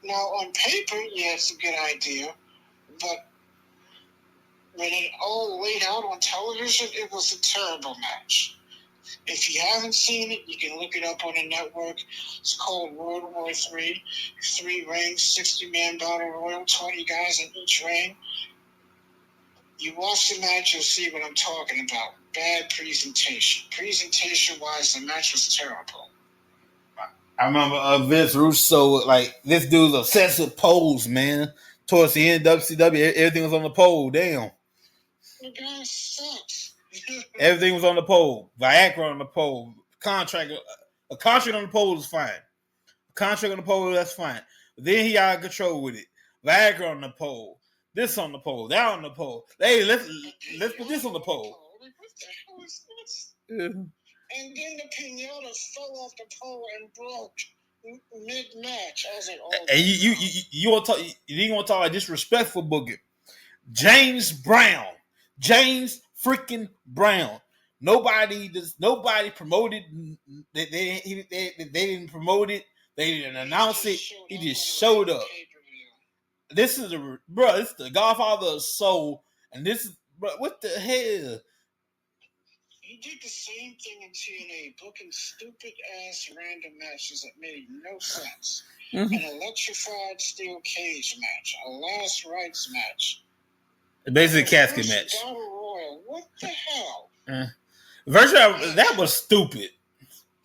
Now, on paper, yeah, it's a good idea, but when it all laid out on television, it was a terrible match. If you haven't seen it, you can look it up on the network. It's called World War III. 3 rings, 60-man Battle Royal, 20 guys in each ring. You watch the match, you'll see what I'm talking about. Bad presentation. Presentation-wise, the match was terrible. I remember Vince Russo, like, this dude's obsessed with poles, man. Towards the end of WCW, everything was on the pole. Damn. The guy sucks. Everything was on the pole. Viagra on the pole. A contract on the pole is fine. A contract on the pole, that's fine. But then he out of control with it. Viagra on the pole. This on the pole. That on the pole. Hey, let's put this on the pole. What the hell is this? Yeah. And then the pinata fell off the pole and broke mid-match. I was like, oh. And you want to talk? You didn't want to talk like disrespectful boogie. James Brown. James freaking Brown. Nobody promoted. They didn't promote it. They didn't announce it. He just showed up. This is the Godfather of Soul, and this is what the hell? He did the same thing in TNA, booking stupid ass random matches that made no sense. Mm-hmm. An electrified steel cage match, a last rites match. Basically, a casket match. Battle Royal. What the hell? Virtually, that was stupid.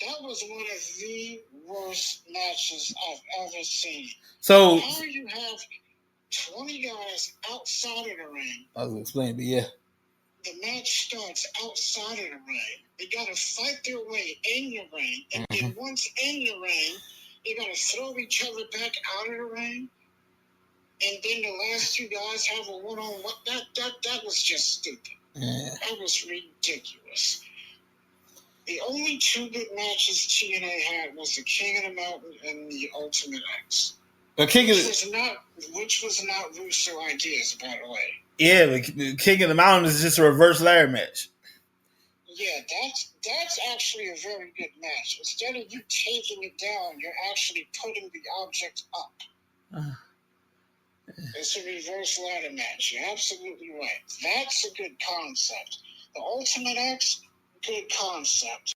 That was one of the worst matches I've ever seen. So how do you have 20 guys outside of the ring? I was explaining, but yeah. The match starts outside of the ring. They gotta fight their way in the ring, and then once in the ring, they gotta throw each other back out of the ring. And then the last 2 guys have a one-on-one. That was just stupid. Yeah. That was ridiculous. The only 2 good matches TNA had was the King of the Mountain and the Ultimate X. Which was not Russo ideas, by the way. Yeah, the King of the Mountain is just a reverse ladder match. Yeah, that's actually a very good match. Instead of you taking it down, you're actually putting the object up. It's a reverse ladder match. You're absolutely right. That's a good concept. The Ultimate X, good concept.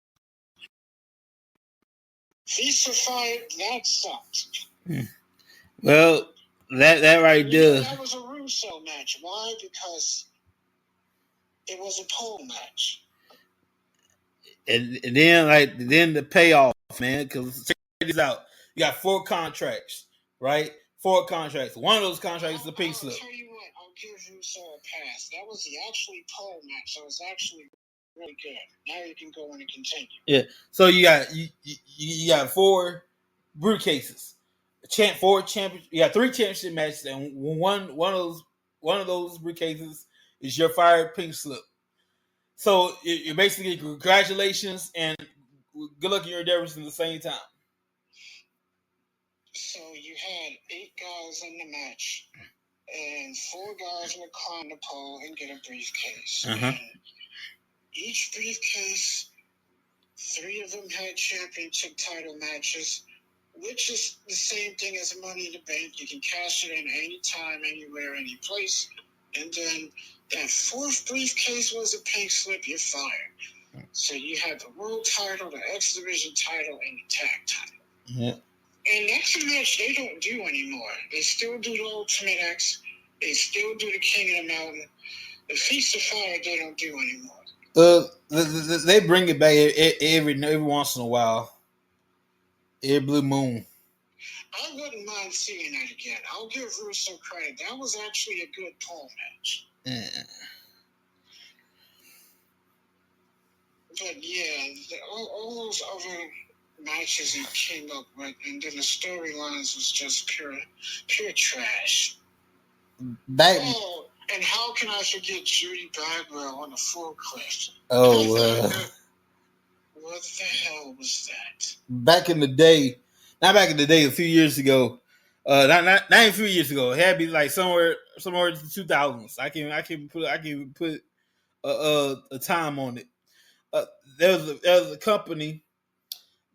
Feast for Fire, that sucked. Well, that right there. That was a Russo match. Why? Because it was a pole match. And then the payoff, man, because check this out. You got 4 contracts, right? 4 contracts. One of those contracts is a pink slip. I'll tell you what, I'll give Russo a pass. That was the actually pole match, so it's actually really good. Now you can go in and continue. Yeah. So you got 4 briefcases. You got 3 championship matches, and one of those briefcases is your fired pink slip. So you're basically congratulations and good luck in your endeavors at the same time. So you had 8 guys in the match, and 4 guys would climb the pole and get a briefcase. And each briefcase, 3 of them had championship title matches, which is the same thing as Money in the Bank. You can cash it in anytime, anywhere, any place. And then that 4th briefcase was a pink slip, you're fired. So you had the world title, the X Division title, and the tag title. Yeah. And that's a match they don't do anymore. They still do the Ultimate X. They still do the King of the Mountain. The Feast of Fire they don't do anymore. They bring it back every once in a while. Every blue moon. I wouldn't mind seeing that again. I'll give Russo credit. That was actually a good pole match. Yeah. But yeah, all those other matches he came up with, and then the storylines was just pure trash. Oh, and how can I forget Judy Bagwell on the forklift? Oh, what the hell was that? Back in the day, a few years ago, not a few years ago. It had to be like somewhere in the 2000s. I can put a time on it. There was a company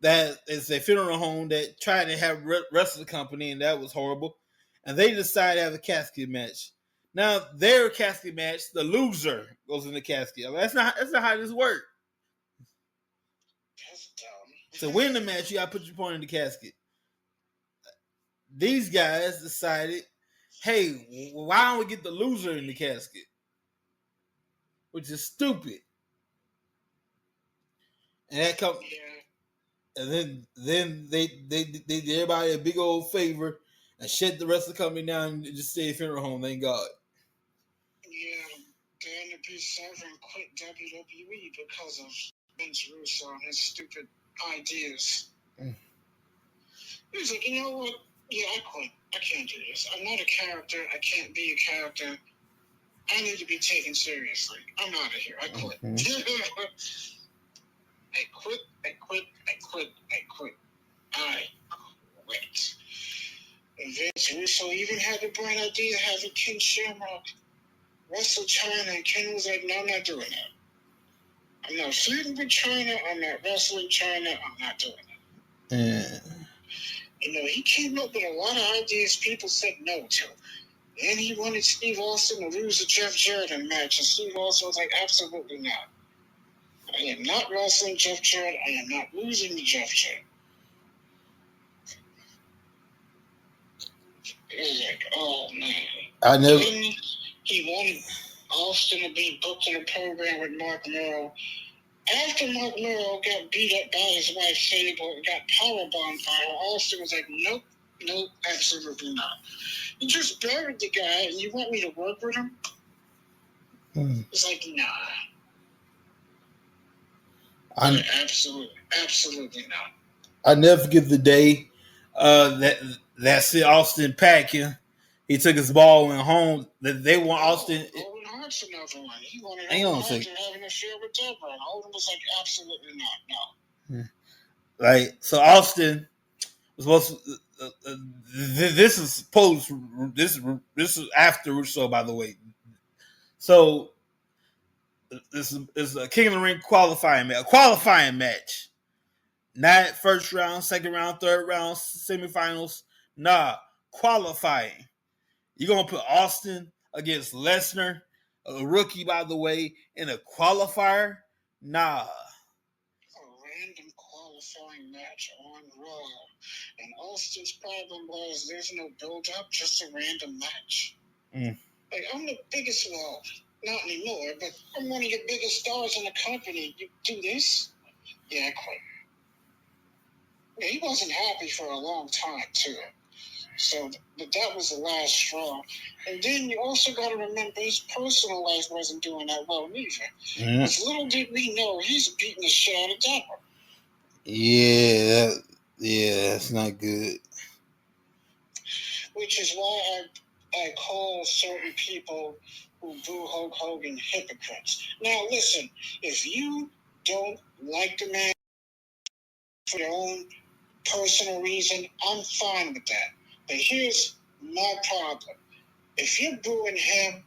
that is a funeral home that tried to have rest of the company, and that was horrible. And they decided to have a casket match. Now their casket match, the loser goes in the casket. I mean, that's not how this works. That's dumb. To win the match, you gotta put your opponent in the casket. These guys decided, hey, why don't we get the loser in the casket? Which is stupid. And that come, and then they did everybody a big old favor and shut the rest of the company down and just stay at funeral home. Thank God. Yeah, Dan to be Severn quit WWE because of Vince Russo and his stupid ideas. He was like, you know what? Yeah, I quit. I can't do this. I'm not a character. I can't be a character. I need to be taken seriously. I'm out of here. I quit. I quit. And Vince Russo even had the bright idea of having Ken Shamrock wrestle China, and Ken was like, no, I'm not doing that. I'm not flirting with China. I'm not wrestling China. I'm not doing that. You know, he came up with a lot of ideas people said no to. And he wanted Steve Austin to lose the Jeff Jarrett match, and Steve Austin was like, absolutely not. I am not wrestling Jeff Jarrett. I am not losing to Jeff Jarrett. It was like, oh man. Then he wanted Austin to be booked in a program with Mark Merrill. After Mark Merrill got beat up by his wife Sable and got powerbombed by her, Austin was like, nope, absolutely not. You just buried the guy and you want me to work with him? It's like, nah. Absolutely not. I never forget the day that Austin packing. He took his ball and went home. That they want Austin. Owen Hart's another one. He wanted Owen Hart to have an affair with Deborah, and Owen was like, absolutely not, no. Like, so Austin was supposed to. This is after Russo, by the way. So this is a King of the Ring qualifying match. Not first round, second round, third round, semifinals. Nah, qualifying. You're going to put Austin against Lesnar, a rookie, by the way, in a qualifier? Nah. A random qualifying match on Raw. And Austin's problem was there's no build-up, just a random match. Like, I'm the biggest, well, not anymore, but I'm one of your biggest stars in the company. You do this? Yeah, quit. Yeah, he wasn't happy for a long time, too. So that was the last straw. And then you also got to remember his personal life wasn't doing that well either. Because little did we know, he's beating the shit out of Deborah. Yeah, that's not good. Which is why I call certain people who boo Hulk Hogan hypocrites. Now listen, if you don't like the man for your own personal reason, I'm fine with that. But here's my problem. If you're booing him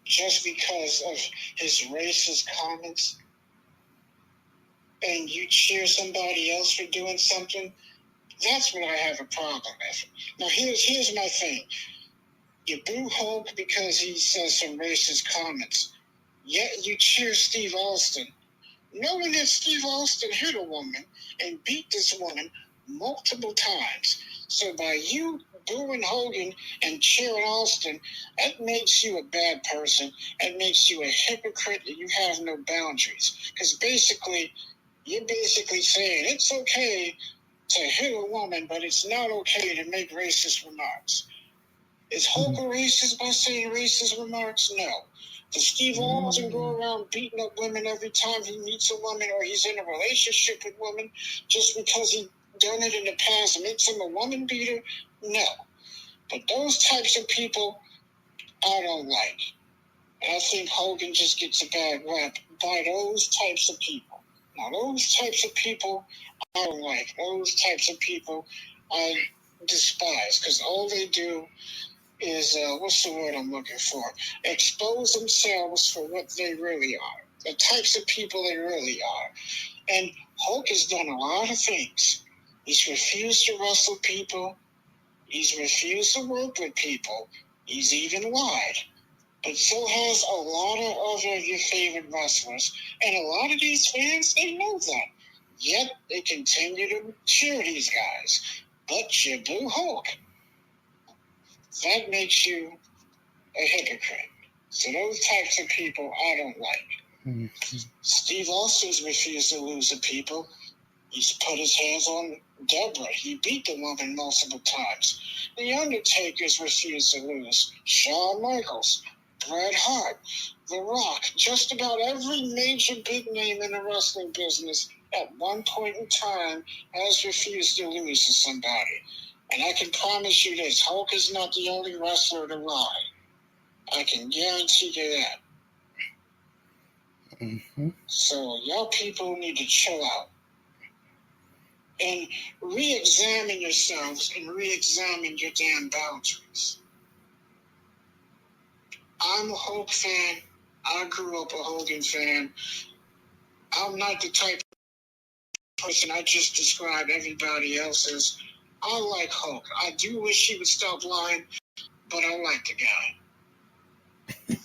just because of his racist comments and you cheer somebody else for doing something, that's what I have a problem with. Now here's my thing. You boo Hulk because he says some racist comments. Yet you cheer Steve Austin, knowing that Steve Austin hit a woman and beat this woman multiple times. So by you booing Hogan and cheering Austin, that makes you a bad person. That makes you a hypocrite and you have no boundaries. Because you're basically saying it's okay to hit a woman, but it's not okay to make racist remarks. Is Hulk a racist by saying racist remarks? No. Does Steve Austin go around beating up women every time he meets a woman or he's in a relationship with women just because he done it in the past and makes him a woman beater? No. But those types of people, I don't like. And I think Hogan just gets a bad rap by those types of people. Now, those types of people, I don't like. Those types of people, I despise because all they do is, what's the word I'm looking for? Expose themselves for what they really are. The types of people they really are. And Hulk has done a lot of things. He's refused to wrestle people. He's refused to work with people. He's even lied. But so has a lot of other of your favorite wrestlers. And a lot of these fans, they know that. Yet they continue to cheer these guys. But you boo Hulk. That makes you a hypocrite. So those types of people I don't like. Mm-hmm. Steve Austin's refused to lose to people. He's put his hands on Deborah. He beat the woman multiple times. The Undertaker's refused to lose. Shawn Michaels, Bret Hart, The Rock, just about every major big name in the wrestling business at one point in time has refused to lose to somebody. And I can promise you this, Hulk is not the only wrestler to lie. I can guarantee you that. Mm-hmm. So y'all people need to chill out and re-examine yourselves and re-examine your damn boundaries. I'm a Hulk fan. I grew up a Hogan fan. I'm not the type of person I just described everybody else as. I like Hulk. I do wish he would stop lying, but I like the guy.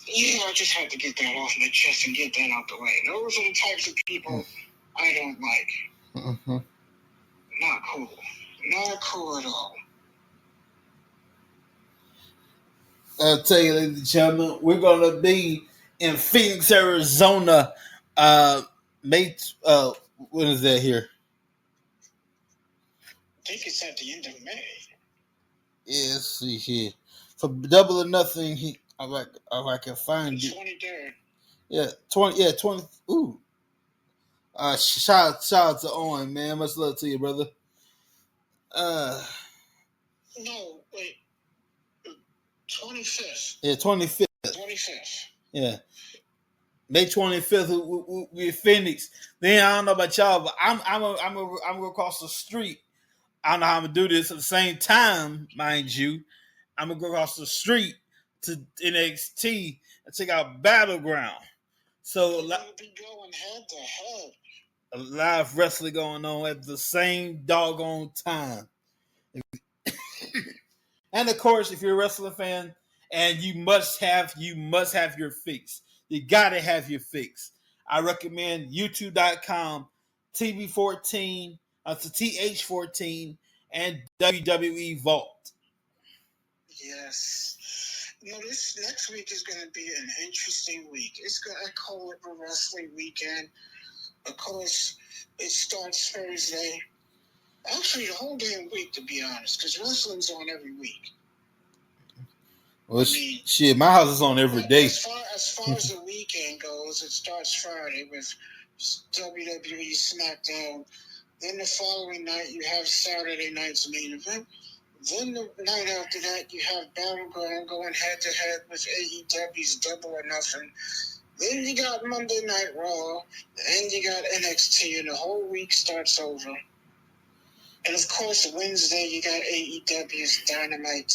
Yeah, I just had to get that off my chest and get that out the way. Those are the types of people I don't like. Mm-hmm. Not cool. Not cool at all. I'll tell you, ladies and gentlemen, we're going to be in Phoenix, Arizona. May, what is that here? I think it's at the end of May. Yeah, let's see here. For Double or Nothing, if I can find the it. 23rd. Yeah, 20. Ooh. Shout out to Owen, man. Much love to you, brother. No, wait. 25th. Yeah, 25th. 25th. Yeah. May 25th, we're Phoenix. Then I don't know about y'all, but I'm gonna cross the street. I don't know how I'm gonna do this at the same time, mind you. I'm gonna go across the street to NXT and check out Battleground. So you're gonna be going head to head. A live wrestling going on at the same doggone time. And of course, if you're a wrestling fan, and you must have your fix. You gotta have your fix. I recommend YouTube.com, TB14, to TH14, and WWE Vault. Yes. This next week is going to be an interesting week. I call it a wrestling weekend. Of course, it starts Thursday. Actually, the whole damn week, to be honest, because wrestling's on every week. Well, shit, my house is on every day. As far as the weekend goes, it starts Friday with WWE SmackDown. Then the following night, you have Saturday night's main event. Then the night after that, you have Battleground going head-to-head with AEW's Double or Nothing. Then you got Monday Night Raw. And you got NXT, and the whole week starts over. And, of course, Wednesday, you got AEW's Dynamite.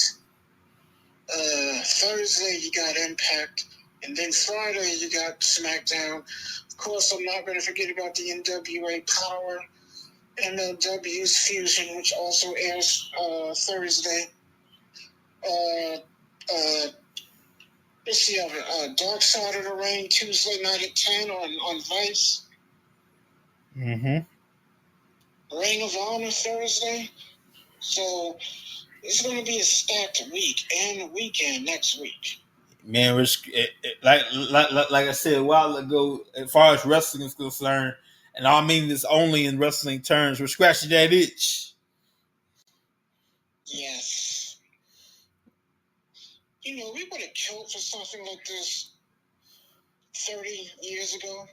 Thursday, you got Impact. And then Friday, you got SmackDown. Of course, I'm not going to forget about the NWA Power. MLW's Fusion, which also airs Thursday. What's the other? Dark Side of the Ring, Tuesday night at 10 on Vice. Mm-hmm. Ring of Honor Thursday. So it's going to be a stacked week and a weekend next week. Man, like I said a while ago, as far as wrestling is concerned, and I mean this only in wrestling terms, we're scratching that itch. Yes. You know, we would have killed for something like this 30 years ago.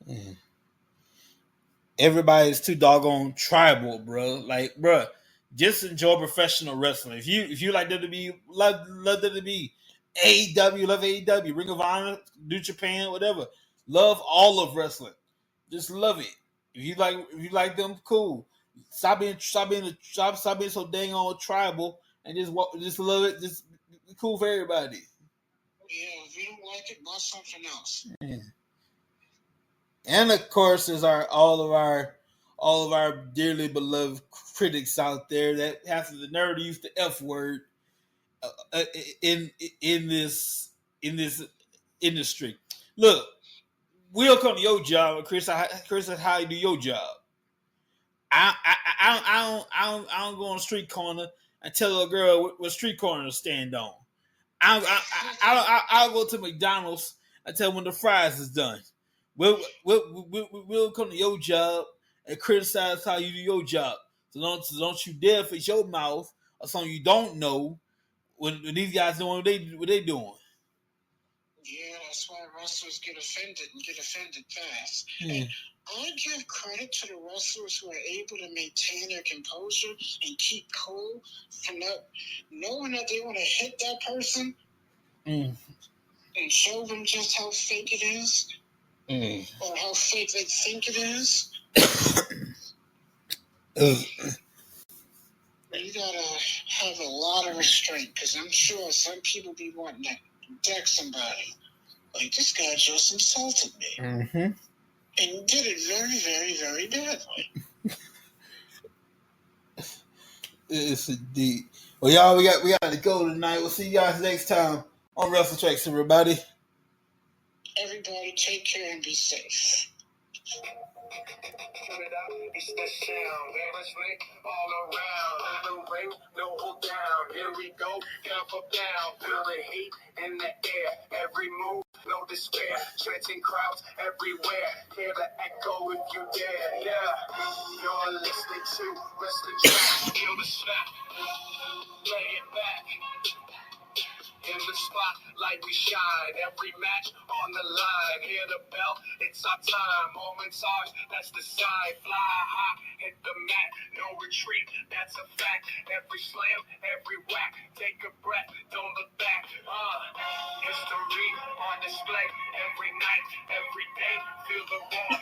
Mm. Everybody's too doggone tribal, bro. Like, bro, just enjoy professional wrestling. If you like WWE, love WWE, AEW, love AEW, Ring of Honor, New Japan, whatever. Love all of wrestling. Just love it. If you like them, cool. Stop being so dang on tribal and just love it. Just be cool for everybody. Yeah, if you don't like it, buy something else. Yeah. And of course, there's all of our dearly beloved critics out there that have the nerve to use the F word in this industry. Look, we'll come to your job, Chris. How you do your job? I don't go on the street corner and tell a girl what street corner to stand on. I'll go to McDonald's and tell when the fries is done. We'll come to your job and criticize how you do your job. So don't you dare fix your mouth or something you don't know when these guys doing what they doing. Yeah, that's why wrestlers get offended fast. And I give credit to the wrestlers who are able to maintain their composure and keep cool from not knowing that they want to hit that person and show them just how fake it is or how fake they think it is. You gotta have a lot of restraint, because I'm sure some people be wanting to deck somebody. Like, this guy just insulted me. Mm-hmm. And did it very, very, very badly. It's indeed. Well, y'all, we got to go tonight. We'll see you guys next time on Wrestle Tracks, everybody. Everybody take care and be safe. Turn it up, it's the sound. Wrestling all around. Living ring, no hold down. Here we go, down for down. Feel the heat in the air. Every move, no despair. Stretching crowds everywhere. Hear the echo if you dare. Yeah, you're listening to Wrestling Tracks. Feel the snap. Lay it back. In the spotlight we shine, every match on the line. Hear the bell, it's our time. Moments ours, that's the sign. Fly high, hit the mat, no retreat, that's a fact. Every slam, every whack, take a breath, don't look back. History on display, every night, every day. Feel the roar.